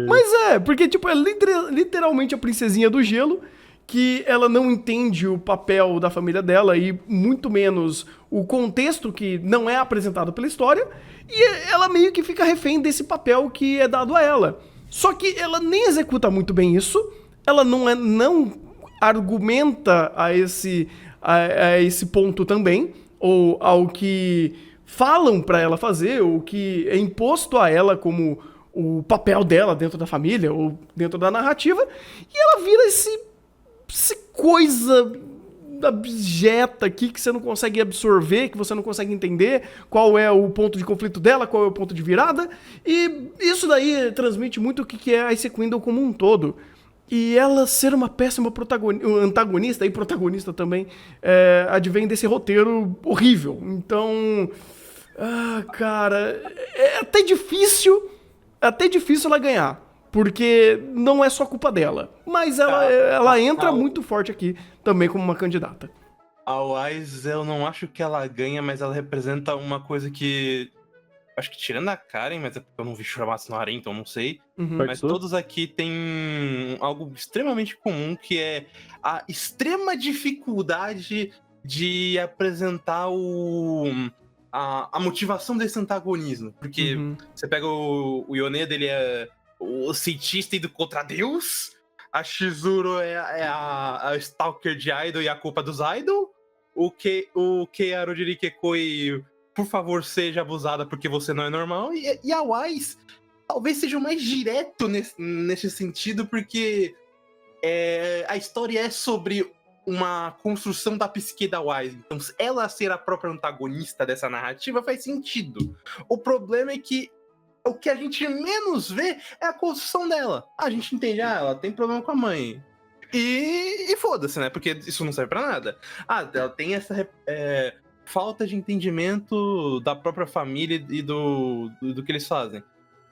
[SPEAKER 1] Mas porque, tipo, é literalmente a princesinha do gelo, que ela não entende o papel da família dela e muito menos o contexto que não é apresentado pela história, e ela meio que fica refém desse papel que é dado a ela. Só que ela nem executa muito bem isso, ela não argumenta a esse ponto também, ou ao que falam pra ela fazer, ou que é imposto a ela como o papel dela dentro da família, ou dentro da narrativa, e ela vira esse coisa abjeta aqui que você não consegue absorver, que você não consegue entender qual é o ponto de conflito dela, qual é o ponto de virada, e isso daí transmite muito o que é a Ice Kingdom como um todo. E ela ser uma péssima antagonista e protagonista também advém desse roteiro horrível. Então, cara, é até difícil ela ganhar, porque não é só culpa dela. Mas ela entra muito forte aqui também como uma candidata.
[SPEAKER 2] A Wise, eu não acho que ela ganha, mas ela representa uma coisa que... Acho que tirando a Karen, mas é porque eu não vi Shuramatsu no Harem, então não sei.
[SPEAKER 1] Uhum.
[SPEAKER 2] Mas todos aqui têm algo extremamente comum, que é a extrema dificuldade de apresentar a motivação desse antagonismo. Porque você pega o Yoneda, ele é o cientista indo contra Deus. A Shizuru é a stalker de idol e a culpa dos idol. O Keiarudiri Kekoi... por favor, seja abusada porque você não é normal. E a Wise talvez seja o mais direto nesse sentido, porque a história é sobre uma construção da psique da Wise. Então, ela ser a própria antagonista dessa narrativa faz sentido. O problema é que o que a gente menos vê é a construção dela. A gente entende, ela tem problema com a mãe. E foda-se, né? Porque isso não serve pra nada. Ela tem essa... falta de entendimento da própria família e do que eles fazem.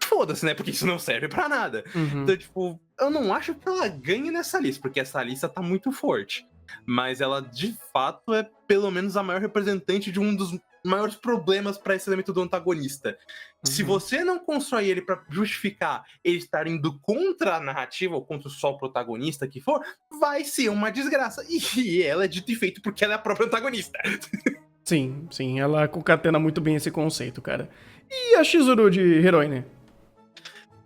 [SPEAKER 2] Foda-se, né? Porque isso não serve pra nada. Então, tipo, eu não acho que ela ganhe nessa lista, porque essa lista tá muito forte. Mas ela, de fato, é pelo menos a maior representante de um dos maiores problemas pra esse elemento do antagonista. Se você não constrói ele pra justificar ele estar indo contra a narrativa, ou contra só o protagonista que for, vai ser uma desgraça. E ela é dito e feito porque ela é a própria antagonista.
[SPEAKER 1] Sim, ela concatena muito bem esse conceito, cara. E a Shizuru de Heroine?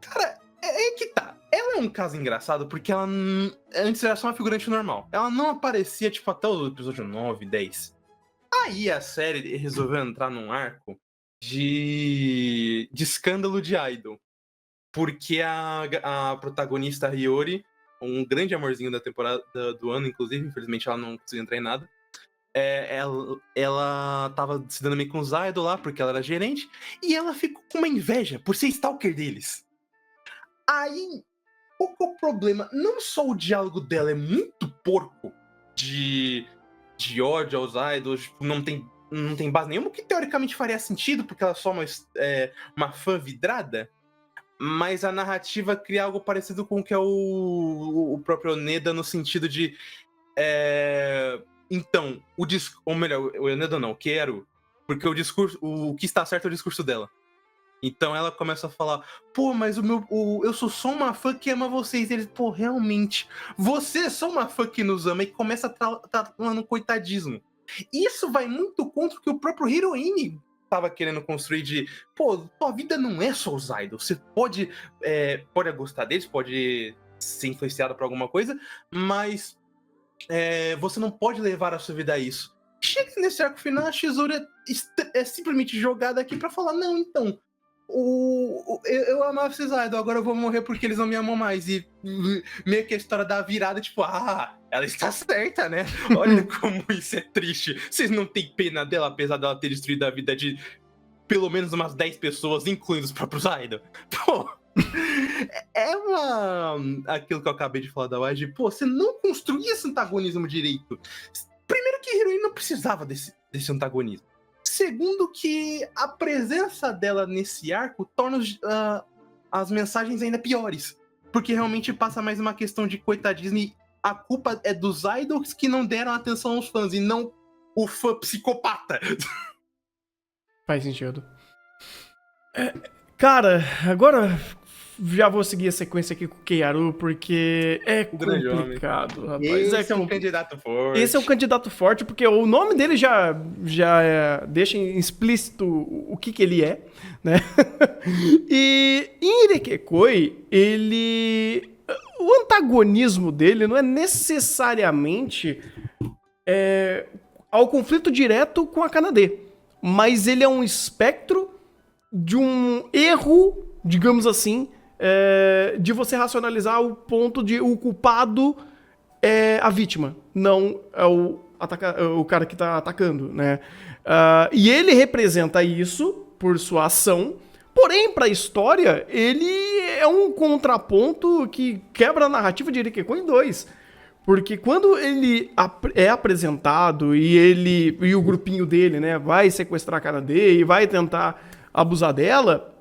[SPEAKER 2] Cara, é que tá. Ela é um caso engraçado porque ela antes era só uma figurante normal. Ela não aparecia, tipo, até o episódio 9, 10. Aí a série resolveu entrar num arco de escândalo de idol. Porque a protagonista Hiyori, um grande amorzinho da temporada do ano, inclusive, infelizmente ela não conseguiu entrar em nada. Ela tava se dando meio com os idol lá, porque ela era gerente, e ela ficou com uma inveja por ser stalker deles. Aí, qual que é o problema? Não só o diálogo dela é muito porco, de ódio aos idols, tipo, não tem base nenhuma, que teoricamente faria sentido, porque ela é só uma fã vidrada, mas a narrativa cria algo parecido com o que é o próprio Oneda, no sentido de... Então, ou melhor, o Yoneda não, o Quero, porque o que está certo é o discurso dela. Então ela começa a falar, pô, mas eu sou só uma fã que ama vocês. E eles, pô, realmente, você é só uma fã que nos ama, e começa a lá no coitadismo. Isso vai muito contra o que o próprio Heroine tava querendo construir de, pô, tua vida não é só os idols, você pode gostar deles, pode ser influenciado por alguma coisa, mas você não pode levar a sua vida a isso. Chega nesse arco final, a Shizuru é simplesmente jogada aqui pra falar, não, então, eu amava esses idols, agora eu vou morrer porque eles não me amam mais. E meio que a história da virada, tipo, ela está certa, né? Olha como isso é triste. Vocês não têm pena dela, apesar dela ter destruído a vida de pelo menos umas 10 pessoas, incluindo os próprios idols. Pô, Aquilo que eu acabei de falar da Wide, pô, você não construía esse antagonismo direito. Primeiro que Heroine não precisava desse antagonismo. Segundo que a presença dela nesse arco torna as mensagens ainda piores. Porque realmente passa mais uma questão de coitadismo e a culpa é dos idols que não deram atenção aos fãs e não o fã psicopata.
[SPEAKER 1] Faz sentido. Cara, agora já vou seguir a sequência aqui com o Keiaru, porque é
[SPEAKER 2] grande
[SPEAKER 1] complicado, rapaz.
[SPEAKER 2] Esse é um candidato forte.
[SPEAKER 1] Esse é um candidato forte, porque o nome dele já deixa explícito o que ele é, né? E em Irekekoi, o antagonismo dele não é necessariamente ao conflito direto com a Kanade, mas ele é um espectro de um erro, digamos assim, de você racionalizar o ponto de o culpado é a vítima, não é o cara que tá atacando, né? E ele representa isso por sua ação, porém, pra história, ele é um contraponto que quebra a narrativa de Irekekoi em dois. Porque quando ele é apresentado e o grupinho dele, né, vai sequestrar a Kanade e vai tentar abusar dela,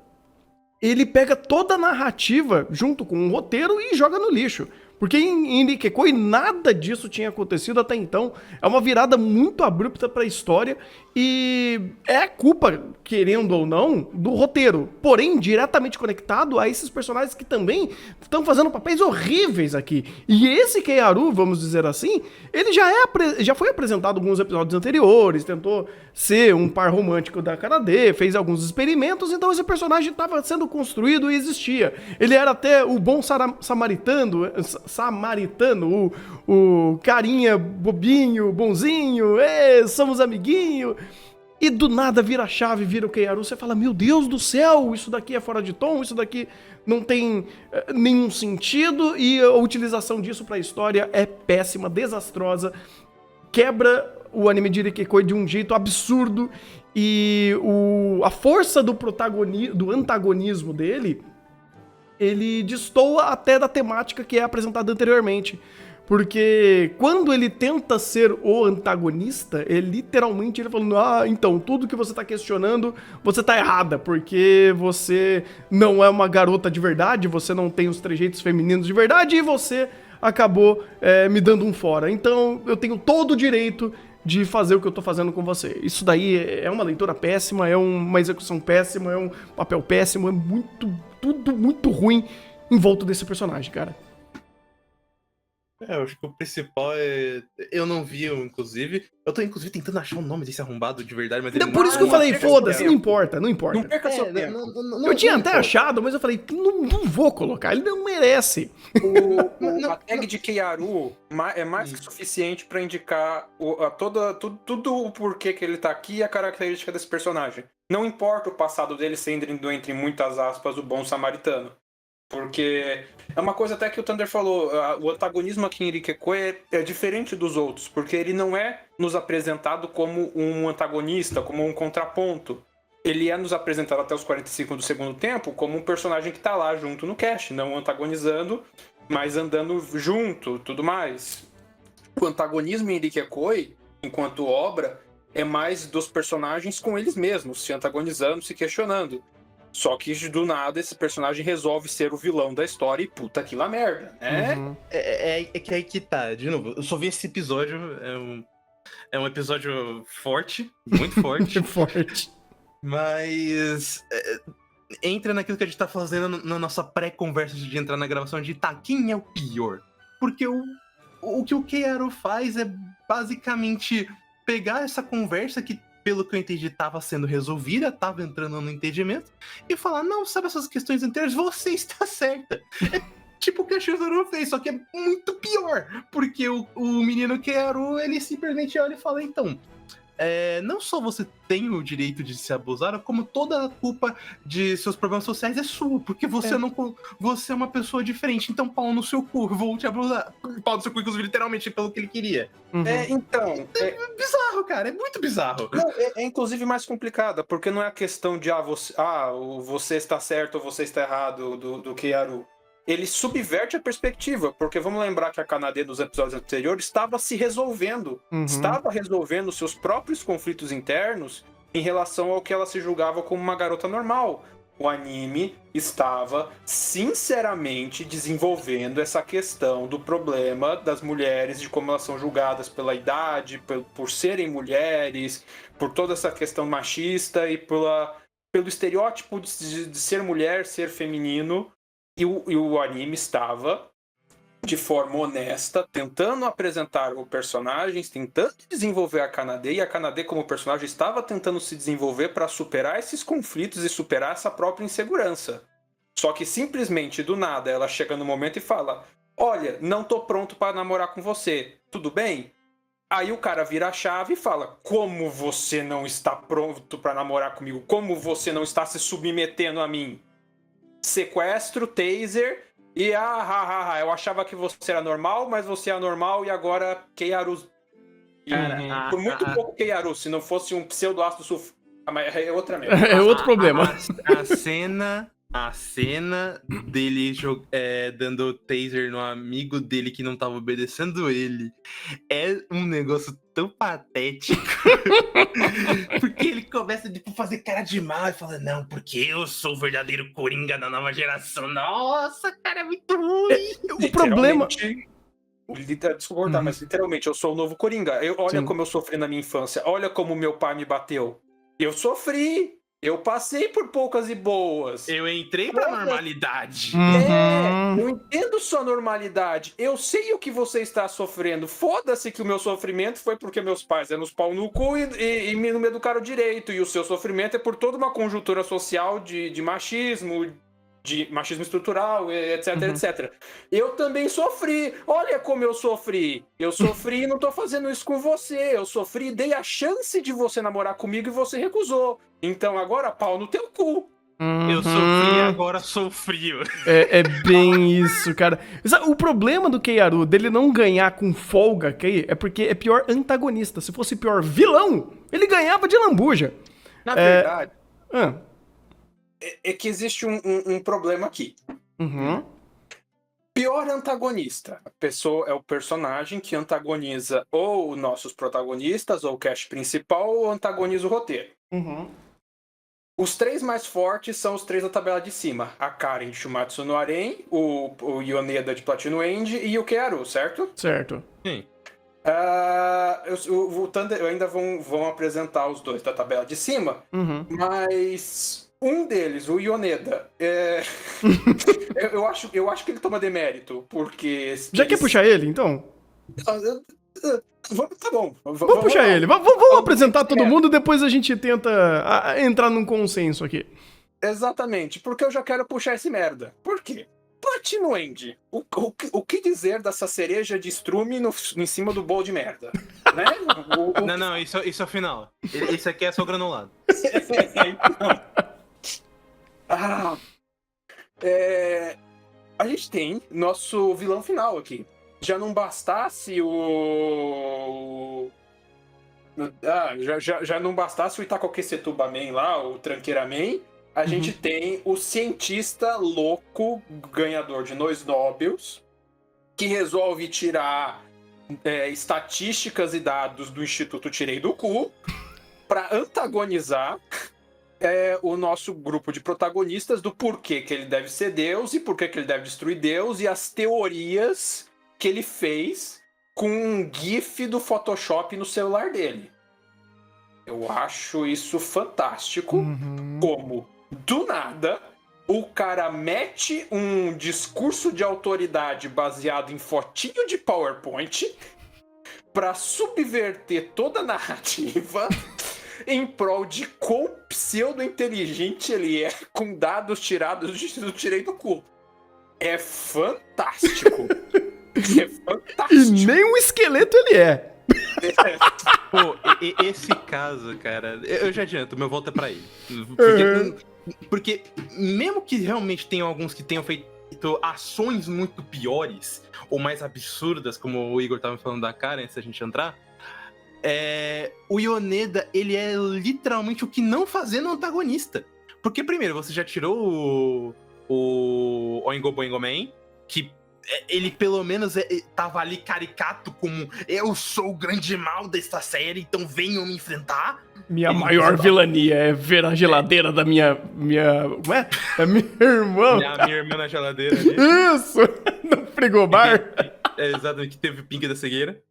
[SPEAKER 1] ele pega toda a narrativa junto com o roteiro e joga no lixo. Porque em Irekekoi nada disso tinha acontecido até então. É uma virada muito abrupta pra história e é culpa, querendo ou não, do roteiro. Porém, diretamente conectado a esses personagens que também estão fazendo papéis horríveis aqui. E esse Keiaru, vamos dizer assim, ele já foi apresentado em alguns episódios anteriores, tentou ser um par romântico da Kanade, fez alguns experimentos, então esse personagem estava sendo construído e existia. Ele era até o bom samaritano, o carinha bobinho, bonzinho, somos amiguinho. E do nada vira a chave, vira o Keiaru, você fala, meu Deus do céu, isso daqui é fora de tom, isso daqui não tem nenhum sentido, e a utilização disso pra história é péssima, desastrosa, quebra o anime de Irekekoi de um jeito absurdo, e a força do antagonismo dele, ele destoa até da temática que é apresentada anteriormente. Porque quando ele tenta ser o antagonista, ele falando, então, tudo que você tá questionando, você tá errada, porque você não é uma garota de verdade, você não tem os trejeitos femininos de verdade, e você acabou me dando um fora. Então, eu tenho todo o direito de fazer o que eu tô fazendo com você. Isso daí é uma leitura péssima, é uma execução péssima, é um papel péssimo, é tudo muito ruim em volta desse personagem, cara.
[SPEAKER 2] Eu acho que o principal eu não vi, inclusive. Eu tô, inclusive, tentando achar o nome desse arrombado de verdade, mas
[SPEAKER 1] Por isso que eu falei, foda-se, não importa.
[SPEAKER 4] Não perca seu tempo.
[SPEAKER 1] Eu tinha até achado, mas eu falei, não vou colocar, ele não merece.
[SPEAKER 4] A tag de Keiaru é mais que suficiente pra indicar tudo o porquê que ele tá aqui e a característica desse personagem. Não importa o passado dele sendo, entre muitas aspas, o bom samaritano. Porque é uma coisa até que o Thunder falou, o antagonismo aqui em Irekekoi é diferente dos outros, porque ele não é nos apresentado como um antagonista, como um contraponto. Ele é nos apresentado até os 45 do segundo tempo como um personagem que tá lá junto no cast, não antagonizando, mas andando junto, tudo mais. O antagonismo em Irekekoi, enquanto obra, é mais dos personagens com eles mesmos, se antagonizando, se questionando. Só que do nada esse personagem resolve ser o vilão da história e puta que lá merda, né?
[SPEAKER 1] Uhum.
[SPEAKER 2] É que aí que tá, de novo, eu só vi esse episódio, é um episódio forte, muito forte.
[SPEAKER 1] Forte.
[SPEAKER 2] Mas entra naquilo que a gente tá fazendo na nossa pré-conversa de entrar na gravação de quem é o pior? Porque o que o Keiaru faz é basicamente pegar essa conversa que, pelo que eu entendi, tava sendo resolvida, tava entrando no entendimento, e falar, não, sabe essas questões inteiras, você está certa. É tipo o que a Shizuru fez, só que é muito pior, porque o menino Keiaru, ele simplesmente olha e fala, então, não só você tem o direito de ser abusada, como toda a culpa de seus problemas sociais é sua, porque você você é uma pessoa diferente, então pau no seu cu, eu vou te abusar. Pau no seu cu, inclusive, literalmente, pelo que ele queria.
[SPEAKER 1] Uhum.
[SPEAKER 2] É bizarro, cara, é muito bizarro.
[SPEAKER 4] Não, é inclusive mais complicada, porque não é a questão de você está certo ou você está errado do Kiaru. Ele subverte a perspectiva, porque vamos lembrar que a Kanade dos episódios anteriores estava se resolvendo, estava resolvendo seus próprios conflitos internos em relação ao que ela se julgava como uma garota normal. O anime estava sinceramente desenvolvendo essa questão do problema das mulheres, de como elas são julgadas pela idade, por serem mulheres, por toda essa questão machista e pelo estereótipo de ser mulher, ser feminino. E o anime estava, de forma honesta, tentando apresentar os personagens, tentando desenvolver a Kanade, e a Kanade como personagem estava tentando se desenvolver para superar esses conflitos e superar essa própria insegurança. Só que simplesmente, do nada, ela chega no momento e fala: olha, não tô pronto para namorar com você, tudo bem? Aí o cara vira a chave e fala: como você não está pronto para namorar comigo? Como você não está se submetendo a mim? Sequestro, taser e eu achava que você era normal, mas você é anormal e agora Keiaru. Por muito pouco Keiaru, se não fosse um pseudo-ácido sulfúrico. Mas é outra merda.
[SPEAKER 1] É outro problema.
[SPEAKER 2] A cena dele dando taser no amigo dele que não tava obedecendo ele é um negócio tão patético. Porque ele começa a fazer cara de mal e fala: não, porque eu sou o verdadeiro Coringa da nova geração. Nossa, cara, é muito ruim.
[SPEAKER 1] O problema...
[SPEAKER 4] Desculpa, mas literalmente eu sou o novo Coringa. Olha como eu sofri na minha infância. Olha como meu pai me bateu. Eu sofri. Eu passei por poucas e boas.
[SPEAKER 2] Eu entrei pra normalidade.
[SPEAKER 4] Eu entendo sua normalidade. Eu sei o que você está sofrendo. Foda-se que o meu sofrimento foi porque meus pais eram os pau no cu e não me educaram direito. E o seu sofrimento é por toda uma conjuntura social de machismo estrutural, etc, etc. Eu também sofri. Olha como eu sofri. Eu sofri e não tô fazendo isso com você. Eu sofri e dei a chance de você namorar comigo e você recusou. Então agora pau no teu cu.
[SPEAKER 2] Eu sofri e agora sou frio.
[SPEAKER 1] É bem isso, cara. O problema do Keiaru, dele não ganhar com folga, é porque é pior antagonista. Se fosse pior vilão, ele ganhava de lambuja.
[SPEAKER 4] Na verdade... É que existe um problema aqui. Pior antagonista. A pessoa é o personagem que antagoniza ou nossos protagonistas, ou o cast principal, ou antagoniza o roteiro. Os três mais fortes são os três da tabela de cima. A Karen de Shumatsu no Aren, o Yoneda de Platinum End e o Keiaru, certo?
[SPEAKER 1] Certo.
[SPEAKER 2] Sim.
[SPEAKER 1] Uhum.
[SPEAKER 4] O Thunder ainda vão apresentar os dois da tabela de cima,
[SPEAKER 1] Uhum.
[SPEAKER 4] mas um deles, o Yoneda, eu acho que ele toma demérito, porque...
[SPEAKER 1] Já quer puxar ele, então?
[SPEAKER 4] Tá bom.
[SPEAKER 1] Vamos puxar ele. Vamos apresentar todo mundo, depois a gente tenta entrar num consenso aqui.
[SPEAKER 4] Exatamente, porque eu já quero puxar esse merda. Por quê? Platinum End. O que dizer dessa cereja de estrume em cima do bowl de merda? Né?
[SPEAKER 2] Não, isso é o final. Esse aqui é só granulado.
[SPEAKER 4] Então, a gente tem nosso vilão final aqui. Já não bastasse já não bastasse o Itakoke Setubamen lá, o Tranqueiraman, a gente tem o cientista louco, ganhador de Nós Nobels, que resolve tirar estatísticas e dados do Instituto Tirei do Cu para antagonizar o nosso grupo de protagonistas do porquê que ele deve ser Deus e porquê que ele deve destruir Deus e as teorias que ele fez com um GIF do Photoshop no celular dele. Eu acho isso fantástico. Como, do nada, o cara mete um discurso de autoridade baseado em fotinho de PowerPoint para subverter toda a narrativa em prol de quão pseudo-inteligente ele é com dados tirados do Tirei do Cu. É fantástico. É fantástico.
[SPEAKER 1] E nem um esqueleto ele é.
[SPEAKER 2] Pô, esse caso, cara, eu já adianto, meu voto é pra ele. Porque mesmo que realmente tenham alguns que tenham feito ações muito piores ou mais absurdas, como o Igor tava falando da Karen, antes da gente entrar, o Yoneda, ele é literalmente o que não fazer no antagonista. Porque, primeiro, você já tirou o Oingo Boingo Man, que ele pelo menos tava ali caricato como eu sou o grande mal desta série, então venham me enfrentar.
[SPEAKER 1] Minha
[SPEAKER 2] Ele
[SPEAKER 1] maior vilania é ver a geladeira da minha... Como é? Da minha irmã.
[SPEAKER 2] Minha irmã na geladeira ali.
[SPEAKER 1] Isso! No frigobar.
[SPEAKER 2] Exatamente, que teve o pink da cegueira.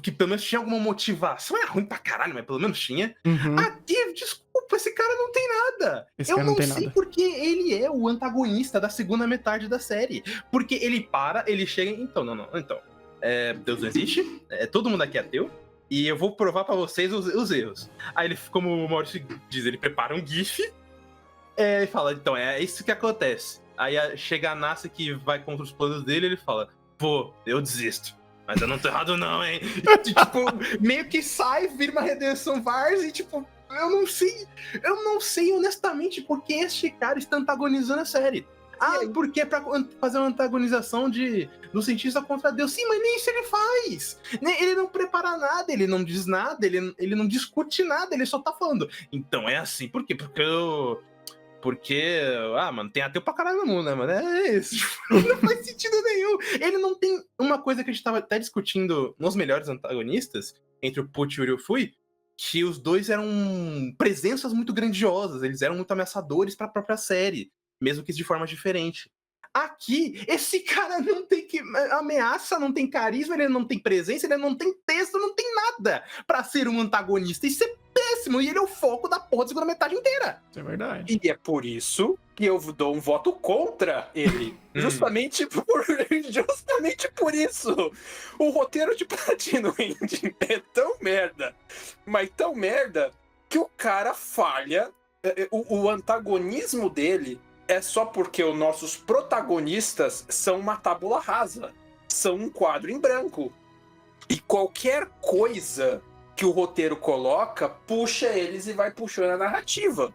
[SPEAKER 2] Que pelo menos tinha alguma motivação. É ruim pra caralho, mas pelo menos tinha.
[SPEAKER 1] Uhum.
[SPEAKER 2] Aqui, desculpa, esse cara não tem nada. Eu não sei porque ele é o antagonista da segunda metade da série. Porque ele ele chega. Então, Deus não existe. Todo mundo aqui é ateu. E eu vou provar pra vocês os erros. Aí ele, como o Maurício diz, ele prepara um GIF. E fala, então, é isso que acontece. Aí chega a NASA que vai contra os planos dele, ele fala, pô, eu desisto. Mas eu não tô errado não, hein? E, tipo, meio que sai, vira uma redenção Vars e, tipo, eu não sei honestamente porque este cara está antagonizando a série. Porque é pra fazer uma antagonização do cientista contra Deus. Sim, mas nem isso ele faz. Ele não prepara nada, ele não diz nada, ele não discute nada, ele só tá falando. Então é assim, por quê? Porque, mano, tem ateu pra caralho no mundo, né, mano? É isso. Não faz sentido nenhum. Ele não tem uma coisa que a gente tava até discutindo nos melhores antagonistas, entre o Pucci e o Ryufui, que os dois eram presenças muito grandiosas, eles eram muito ameaçadores pra própria série, mesmo que de forma diferente. Aqui, esse cara não tem ameaça, não tem carisma, ele não tem presença, ele não tem texto, não tem nada pra ser um antagonista. Isso é péssimo, e ele é o foco da porra da segunda metade inteira.
[SPEAKER 1] Isso é verdade.
[SPEAKER 4] E é por isso que eu dou um voto contra ele. Justamente por isso. O roteiro de Platino Indie é tão merda, mas tão merda, que o cara falha. O antagonismo dele é só porque os nossos protagonistas são uma tábula rasa. São um quadro em branco. E qualquer coisa que o roteiro coloca, puxa eles e vai puxando a narrativa.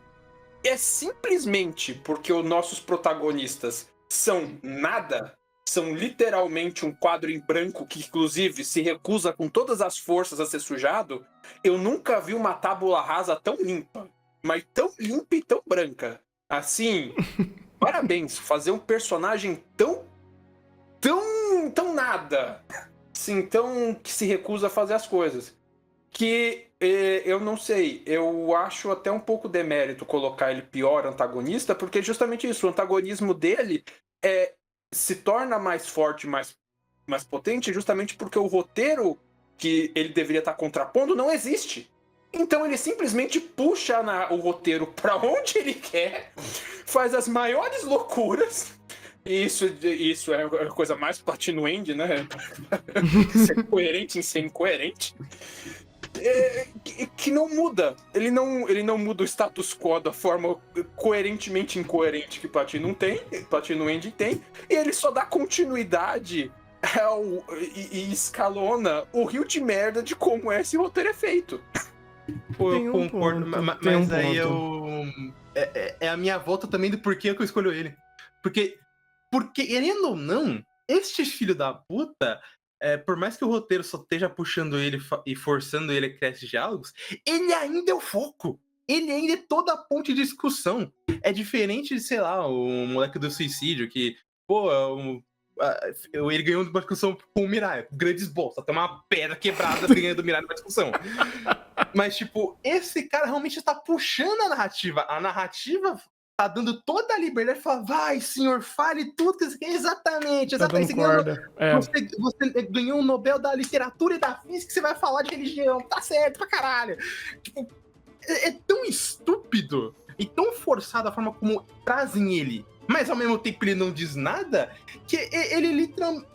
[SPEAKER 4] É simplesmente porque os nossos protagonistas são nada, são literalmente um quadro em branco que, inclusive, se recusa com todas as forças a ser sujado. Eu nunca vi uma tábula rasa tão limpa, mas tão limpa e tão branca. Assim, parabéns, fazer um personagem tão nada, assim, tão que se recusa a fazer as coisas. Que eu não sei, eu acho até um pouco demérito colocar ele pior antagonista, porque é justamente isso, o antagonismo dele se torna mais forte, mais potente, justamente porque o roteiro que ele deveria estar contrapondo não existe. Então ele simplesmente puxa o roteiro pra onde ele quer, faz as maiores loucuras. Isso é a coisa mais Platino End, né? Ser coerente em ser incoerente. Que não muda. Ele não muda o status quo da forma coerentemente incoerente que Platino End tem. E ele só dá continuidade e escalona o rio de merda de como esse roteiro é feito.
[SPEAKER 2] Pô, eu concordo, mas aí é a minha volta também do porquê que eu escolho ele. Porque, querendo ou não, este filho da puta, por mais que o roteiro só esteja puxando ele e forçando ele a criar esses diálogos, ele ainda é o foco. Ele ainda é toda a ponte de discussão. É diferente de, sei lá, o moleque do suicídio, que, pô, ele ganhou uma discussão com o Mirai, grandes bolsas, até uma pedra quebrada ganhando do Mirai numa discussão. Mas, tipo, esse cara realmente está puxando a narrativa. A narrativa tá dando toda a liberdade de falar, vai, senhor, fale tudo que você quer. Exatamente.
[SPEAKER 1] Tá dando corda.
[SPEAKER 2] Você ganhou o Nobel da Literatura e da Física, que você vai falar de religião. Tá certo pra caralho. Tipo, é tão estúpido e tão forçado a forma como trazem ele, mas ao mesmo tempo ele não diz nada, que ele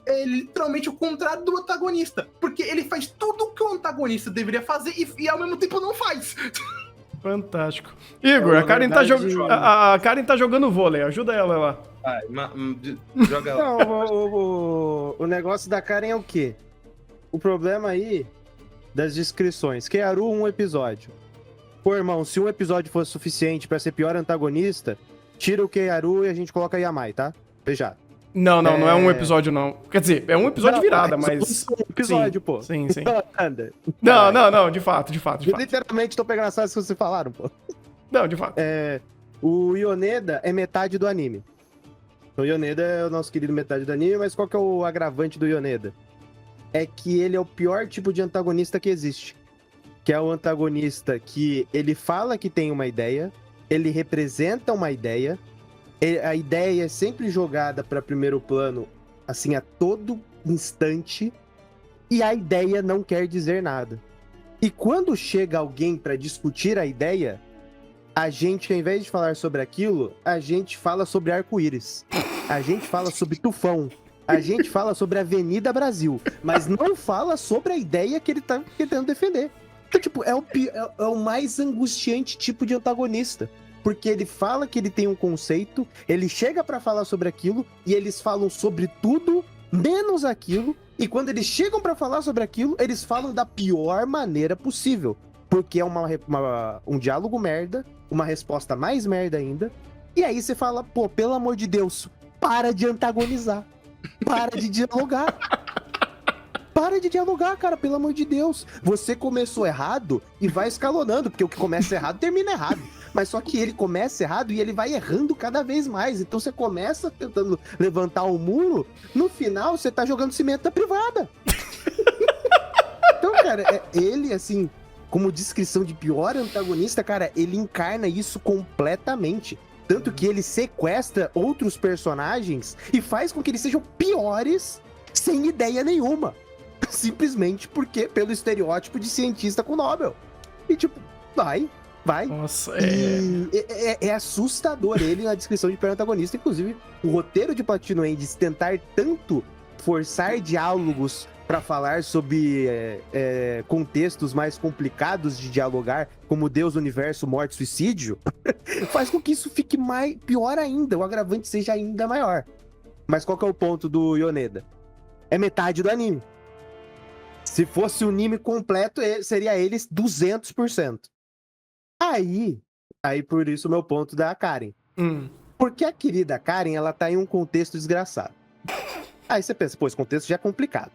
[SPEAKER 2] é literalmente o contrário do antagonista. Porque ele faz tudo o que o antagonista deveria fazer e ao mesmo tempo não faz.
[SPEAKER 1] Fantástico. Igor, a Karen tá jogando vôlei, ajuda ela lá.
[SPEAKER 2] Joga ela.
[SPEAKER 3] Não, o negócio da Karen é o quê? o problema aí das descrições. Keiaru, um episódio. Pô, irmão, se um episódio fosse suficiente pra ser pior antagonista, tira o Keiaru e a gente coloca a Yamai, tá? Fechado.
[SPEAKER 1] Não é um episódio, não. Quer dizer, é um episódio de virada, mas...
[SPEAKER 3] Um episódio,
[SPEAKER 1] sim,
[SPEAKER 3] pô.
[SPEAKER 1] Sim.
[SPEAKER 3] Anda.
[SPEAKER 1] Não, de fato.
[SPEAKER 3] Eu literalmente tô pegando as frases que vocês falaram, pô.
[SPEAKER 1] Não, de fato.
[SPEAKER 3] O Yoneda é metade do anime. O Yoneda é o nosso querido metade do anime, mas qual que é o agravante do Yoneda? É que ele é o pior tipo de antagonista que existe. Que é o antagonista que ele fala que tem uma ideia, ele representa uma ideia, a ideia é sempre jogada para primeiro plano, assim, a todo instante, e a ideia não quer dizer nada. E quando chega alguém para discutir a ideia, a gente, ao invés de falar sobre aquilo, a gente fala sobre arco-íris. A gente fala sobre tufão. A gente fala sobre a Avenida Brasil. Mas não fala sobre a ideia que ele tá querendo defender. Então, tipo, é o mais angustiante tipo de antagonista. Porque ele fala que ele tem um conceito, ele chega pra falar sobre aquilo, e eles falam sobre tudo, menos aquilo. E quando eles chegam pra falar sobre aquilo, eles falam da pior maneira possível. Porque é um diálogo merda, uma resposta mais merda ainda. E aí você fala, pô, pelo amor de Deus, para de antagonizar. Para de dialogar. Para de dialogar, cara, pelo amor de Deus. Você começou errado e vai escalonando, porque o que começa errado termina errado. Mas só que ele começa errado e ele vai errando cada vez mais. Então você começa tentando levantar o muro, no final você tá jogando cimento da privada. Então, cara, ele, assim, como descrição de pior antagonista, cara, ele encarna isso completamente. Tanto que ele sequestra outros personagens e faz com que eles sejam piores sem ideia nenhuma. Simplesmente porque, pelo estereótipo de cientista com Nobel. E tipo, vai.
[SPEAKER 1] Nossa,
[SPEAKER 3] é assustador ele na descrição de pior antagonista. Inclusive, o roteiro de Platinum Ends tentar tanto forçar diálogos para falar sobre contextos mais complicados de dialogar, como Deus, Universo, Morte, Suicídio, faz com que isso fique pior ainda, o agravante seja ainda maior. Mas qual que é o ponto do Yoneda? É metade do anime. Se fosse o anime completo, seria eles 200%. Aí por isso o meu ponto da Karen. Porque a querida Karen, ela tá em um contexto desgraçado. Aí você pensa, pô, esse contexto já é complicado.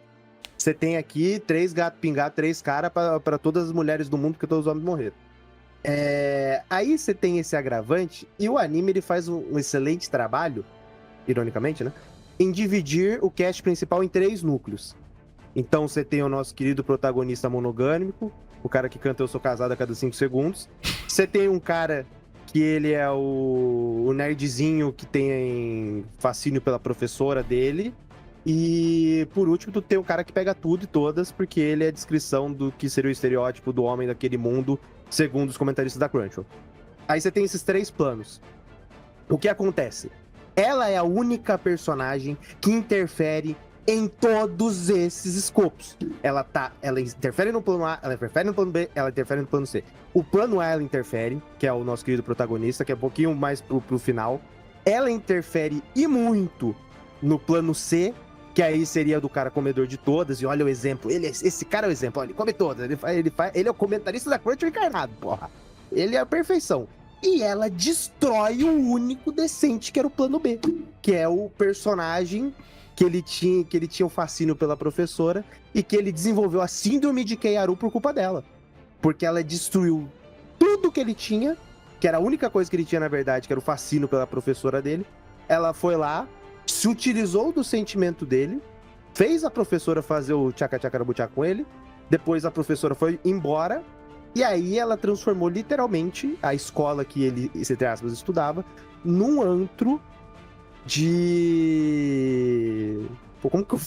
[SPEAKER 3] Você tem aqui 3 gatos pingados, 3 caras pra todas as mulheres do mundo, porque todos os homens morreram. Aí você tem esse agravante, e o anime ele faz um excelente trabalho, ironicamente, né? Em dividir o cast principal em 3 núcleos. Então você tem o nosso querido protagonista monogâmico, o cara que canta Eu Sou Casado a cada 5 segundos. Você tem um cara que ele é o nerdzinho que tem fascínio pela professora dele. E, por último, tu tem o cara que pega tudo e todas, porque ele é a descrição do que seria o estereótipo do homem daquele mundo, segundo os comentaristas da Crunchyroll. Aí você tem esses 3 planos. O que acontece? Ela é a única personagem que interfere em todos esses escopos. Ela interfere no plano A, ela interfere no plano B, ela interfere no plano C. O plano A ela interfere, que é o nosso querido protagonista, que é um pouquinho mais pro final. Ela interfere e muito no plano C, que aí seria do cara comedor de todas, e olha o exemplo, esse cara é o exemplo, olha, ele come todas, ele é o comentarista da Crunchyroll encarnado, porra. Ele é a perfeição. E ela destrói o único decente, que era o plano B, que é o personagem que ele tinha um fascínio pela professora e que ele desenvolveu a síndrome de Keiaru por culpa dela. Porque ela destruiu tudo que ele tinha, que era a única coisa que ele tinha, na verdade, que era o fascínio pela professora dele. Ela foi lá, se utilizou do sentimento dele, fez a professora fazer o tchaca-tchaca-rabuchá com ele, depois a professora foi embora, e aí ela transformou literalmente a escola que ele, entre aspas, estudava, num antro de... Pô, como que eu...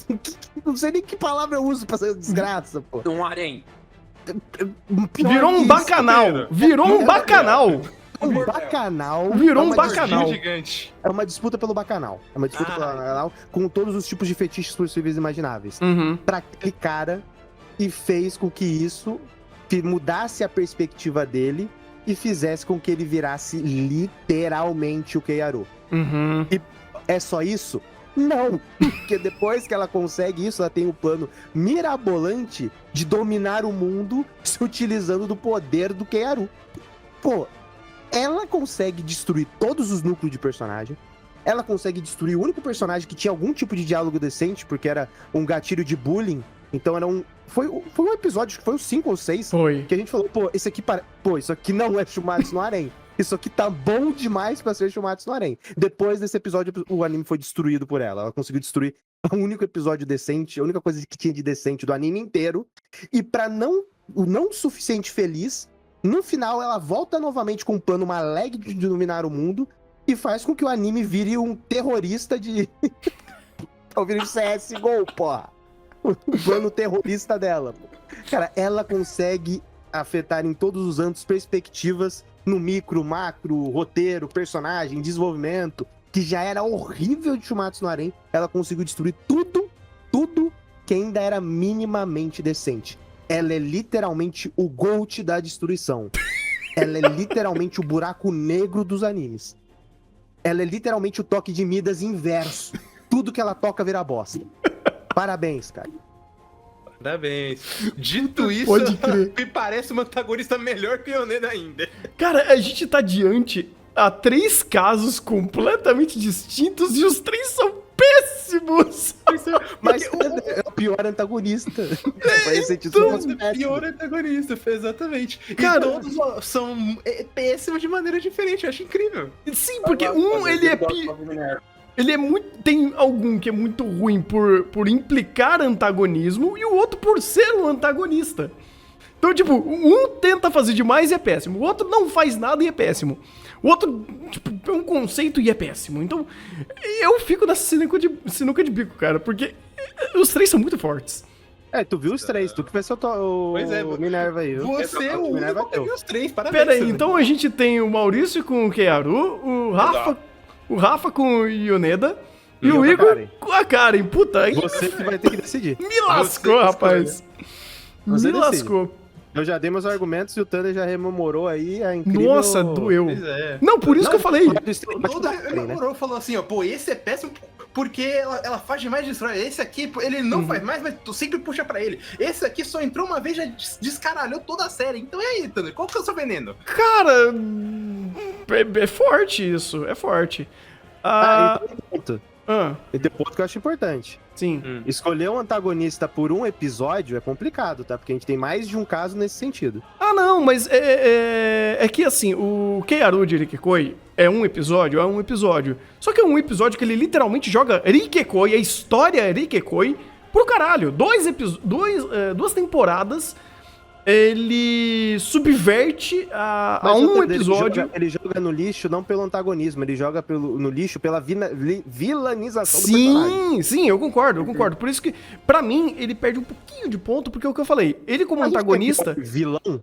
[SPEAKER 3] Não sei nem que palavra eu uso pra ser desgraça, pô.
[SPEAKER 4] Um harém.
[SPEAKER 1] Virou um bacanal. Virou um bacanal.
[SPEAKER 3] Um bacanal.
[SPEAKER 1] Virou um bacanal.
[SPEAKER 5] Gigante.
[SPEAKER 3] É uma disputa pelo bacanal. É uma disputa pelo bacanal com todos os tipos de fetiches possíveis e imagináveis. Pra aquele cara, e fez com que isso mudasse a perspectiva dele e fizesse com que ele virasse literalmente o Keiaru. E é só isso? Não, porque depois que ela consegue isso, ela tem o plano mirabolante de dominar o mundo se utilizando do poder do Keiaru. Pô, ela consegue destruir todos os núcleos de personagem, ela consegue destruir o único personagem que tinha algum tipo de diálogo decente, porque era um gatilho de bullying, então era um... Foi um episódio, acho que foi o 5 ou 6,
[SPEAKER 1] Foi.
[SPEAKER 3] que a gente falou, pô, isso aqui não é Shumatsu no Harem. Isso aqui tá bom demais pra ser Shumatsu no Harem. Depois desse episódio, o anime foi destruído por ela. Ela conseguiu destruir o único episódio decente, a única coisa que tinha de decente do anime inteiro. E pra o não suficiente feliz, no final ela volta novamente com um plano maléfico de dominar o mundo e faz com que o anime vire um terrorista de... Tá ouvindo CSGO, porra. O plano terrorista dela. Cara, ela consegue afetar em todos os âmbitos perspectivas, no micro, macro, roteiro, personagem, desenvolvimento, que já era horrível de Shumatsu no Harem. Ela conseguiu destruir tudo que ainda era minimamente decente. Ela é literalmente o GOAT da destruição. Ela é literalmente o buraco negro dos animes. Ela é literalmente o toque de Midas inverso. Tudo que ela toca vira bosta. Parabéns, cara.
[SPEAKER 2] Parabéns. Dito isso,
[SPEAKER 1] Pode crer.
[SPEAKER 2] me parece uma antagonista melhor que o Yoneda ainda.
[SPEAKER 1] Cara, a gente tá diante a 3 casos completamente distintos e os 3 são péssimos.
[SPEAKER 3] Mas é o pior antagonista.
[SPEAKER 2] Pior antagonista, exatamente.
[SPEAKER 1] Cara,
[SPEAKER 2] e todos são péssimos de maneira diferente, eu acho incrível.
[SPEAKER 1] Sim, porque ele é pior. Ele é muito. Tem algum que é muito ruim por implicar antagonismo e o outro por ser um antagonista. Então, tipo, um tenta fazer demais e é péssimo. O outro não faz nada e é péssimo. O outro, tipo, é um conceito e é péssimo. Então, eu fico nessa sinuca de bico, cara, porque os 3 são muito fortes.
[SPEAKER 3] Tu viu os 3, tu que vai ser o Minerva aí. Viu?
[SPEAKER 2] Você é o único que viu os 3, parabéns.
[SPEAKER 1] Pera aí, então a gente tem o Maurício com o Keiaru, o Rafa com o Yoneda e o Igor com a Karen. Puta, aí
[SPEAKER 3] você que vai ter que decidir.
[SPEAKER 1] Me lascou, rapaz.
[SPEAKER 3] Você
[SPEAKER 1] Me
[SPEAKER 3] decide.
[SPEAKER 1] lascou.
[SPEAKER 3] Eu já dei meus argumentos e o Thunder já rememorou aí a incrível...
[SPEAKER 1] Nossa, doeu.
[SPEAKER 2] Pois é.
[SPEAKER 1] Não, por isso que eu falei.
[SPEAKER 2] O falou assim, ó, pô, esse é péssimo porque ela faz demais destrói. Esse aqui, ele não faz mais, mas tu sempre puxa pra ele. Esse aqui só entrou uma vez, já descaralhou toda a série. Então e aí, Thunder, qual que é o seu veneno?
[SPEAKER 1] Cara, é forte isso, é forte.
[SPEAKER 3] E tem ponto que eu acho importante.
[SPEAKER 1] Sim.
[SPEAKER 3] Escolher um antagonista por um episódio é complicado, tá? Porque a gente tem mais de um caso nesse sentido.
[SPEAKER 1] Não, mas é que assim, o Keiaru de Rikekoi é um episódio. Só que é um episódio que ele literalmente joga Rikekoi, a história Rikekoi, pro caralho. Duas temporadas, ele subverte a um episódio.
[SPEAKER 3] Ele joga no lixo não pelo antagonismo, ele joga no lixo pela vilanização do personagem.
[SPEAKER 1] Sim, eu concordo. Por isso que, pra mim, ele perde um pouquinho de ponto, porque é o que eu falei. Ele como antagonista...
[SPEAKER 3] Vilão?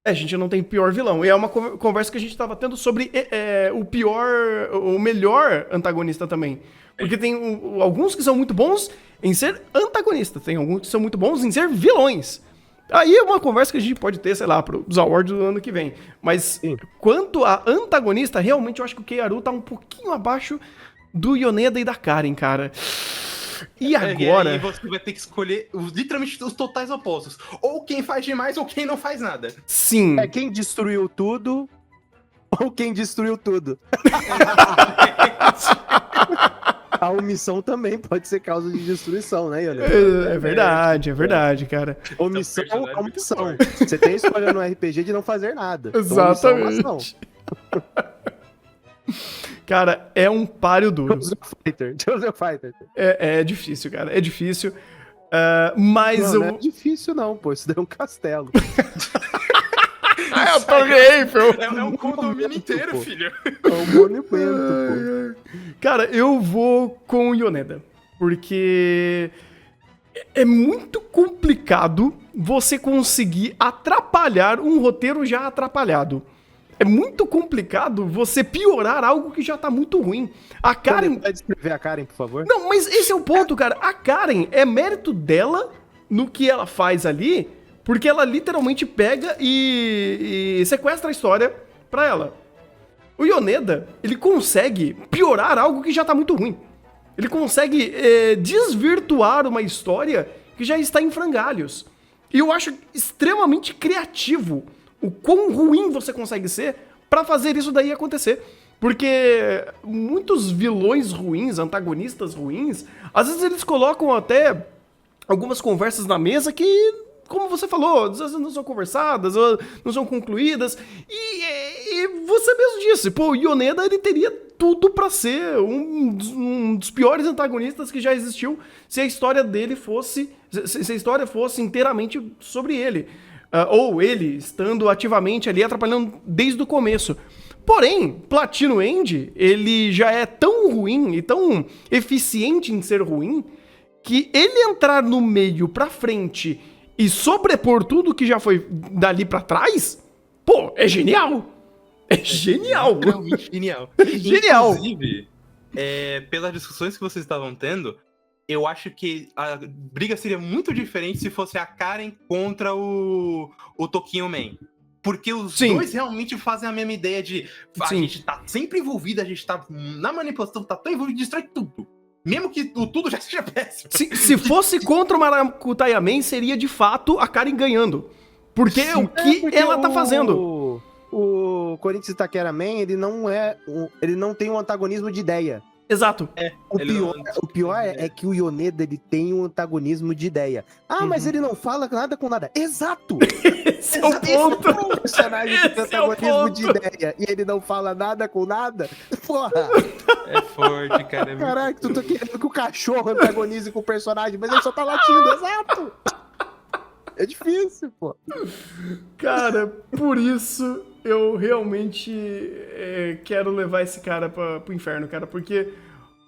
[SPEAKER 1] A gente não tem pior vilão. E é uma conversa que a gente tava tendo sobre o melhor antagonista também. Porque tem alguns que são muito bons em ser antagonistas, tem alguns que são muito bons em ser vilões. Aí é uma conversa que a gente pode ter, sei lá, pros awards do ano que vem. Mas quanto a antagonista, realmente eu acho que o Keiaru tá um pouquinho abaixo do Yoneda e da Karen, cara. E agora...
[SPEAKER 2] E você vai ter que escolher literalmente os totais opostos. Ou quem faz demais ou quem não faz nada.
[SPEAKER 1] Sim.
[SPEAKER 3] É quem destruiu tudo ou quem destruiu tudo. A omissão também pode ser causa de destruição, né, Yolanda?
[SPEAKER 1] É verdade, cara.
[SPEAKER 3] Omissão é omissão. Você tem escolha no RPG de não fazer nada.
[SPEAKER 1] Exatamente. Cara, é um páreo duro.
[SPEAKER 3] Joseph Fighter.
[SPEAKER 1] É difícil, cara. É difícil. Mas
[SPEAKER 3] não é difícil, não, pô. Isso daí é um castelo.
[SPEAKER 1] É a Torre Eiffel.
[SPEAKER 2] É um condomínio inteiro, filho.
[SPEAKER 3] É um monumento, pô.
[SPEAKER 1] Cara, eu vou com o Yoneda. Porque é muito complicado você conseguir atrapalhar um roteiro já atrapalhado. É muito complicado você piorar algo que já tá muito ruim. A Karen...
[SPEAKER 3] Você pode descrever a Karen, por favor?
[SPEAKER 1] Não, mas esse é o ponto, cara. A Karen é mérito dela no que ela faz ali, porque ela literalmente pega e sequestra a história pra ela. O Yoneda, ele consegue piorar algo que já tá muito ruim. Ele consegue desvirtuar uma história que já está em frangalhos. E eu acho extremamente criativo o quão ruim você consegue ser pra fazer isso daí acontecer. Porque muitos vilões ruins, antagonistas ruins, às vezes eles colocam até algumas conversas na mesa que, como você falou, às vezes não são conversadas, ou não são concluídas. E você mesmo disse, pô, o Yoneda, ele teria tudo pra ser um dos piores antagonistas que já existiu se a história dele fosse... Se a história fosse inteiramente sobre ele. Ou ele estando ativamente ali, atrapalhando desde o começo. Porém, Platino End, ele já é tão ruim e tão eficiente em ser ruim, que ele entrar no meio pra frente e sobrepor tudo que já foi dali pra trás, pô, é genial! É genial!
[SPEAKER 2] Realmente genial.
[SPEAKER 1] Genial!
[SPEAKER 2] Inclusive, pelas discussões que vocês estavam tendo, eu acho que a briga seria muito diferente se fosse a Karen contra o Tokyo Man. Porque os dois realmente fazem a mesma ideia de a gente tá sempre envolvido, a gente tá na manipulação, tá tão envolvido, destrói tudo. Mesmo que o tudo já seja péssimo.
[SPEAKER 1] Se fosse contra o Maracutaia Man, seria de fato a Karen ganhando. Porque o que ela tá fazendo?
[SPEAKER 3] O Corinthians Takara Man, ele não tem um antagonismo de ideia.
[SPEAKER 1] Exato.
[SPEAKER 3] O pior é que o Yoneda, ele tem um antagonismo de ideia. Mas ele não fala nada com nada. Exato!
[SPEAKER 1] Esse é o ponto!
[SPEAKER 3] O personagem que tem antagonismo de ideia e ele não fala nada com nada. Porra!
[SPEAKER 2] É forte, cara.
[SPEAKER 3] Caraca, tu tá querendo que o cachorro antagonize com o personagem, mas ele só tá latindo. Exato! É difícil, pô.
[SPEAKER 1] Cara, por isso eu realmente quero levar esse cara pro inferno, cara. Porque,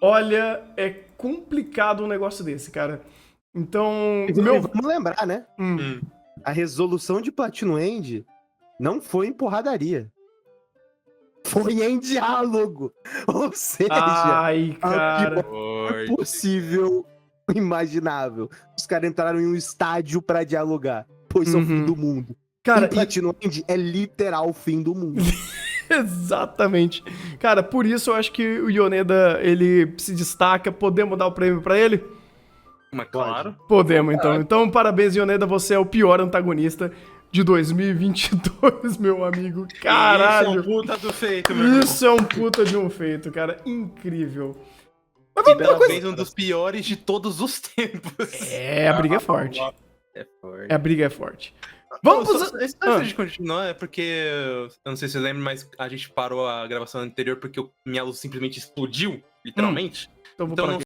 [SPEAKER 1] olha, é complicado um negócio desse, cara. Então...
[SPEAKER 3] Vamos lembrar, né? A resolução de Platino End não foi em porradaria. Foi em diálogo. Ou seja,
[SPEAKER 1] ai, cara,
[SPEAKER 3] é possível, imaginável. Os caras entraram em um estádio pra dialogar. Pois é o fim do mundo.
[SPEAKER 1] Cara,
[SPEAKER 3] e Platino End é literal o fim do mundo.
[SPEAKER 1] Exatamente. Cara, por isso eu acho que o Yoneda, ele se destaca. Podemos dar o prêmio pra ele?
[SPEAKER 2] Mas claro.
[SPEAKER 1] Podemos, então. Então, parabéns, Yoneda. Você é o pior antagonista de 2022, meu amigo. Caralho.
[SPEAKER 2] Isso é um puta do feito, meu irmão.
[SPEAKER 1] Isso é um puta de um feito, cara. Incrível. Mas
[SPEAKER 2] E talvez um dos piores de todos os tempos.
[SPEAKER 1] A briga é forte.
[SPEAKER 2] É forte.
[SPEAKER 1] A briga é forte. Vamos
[SPEAKER 2] Antes da gente continuar, é porque eu não sei se você lembra, mas a gente parou a gravação anterior porque minha luz simplesmente explodiu, literalmente.
[SPEAKER 1] Então vou
[SPEAKER 2] Então
[SPEAKER 1] parar
[SPEAKER 2] não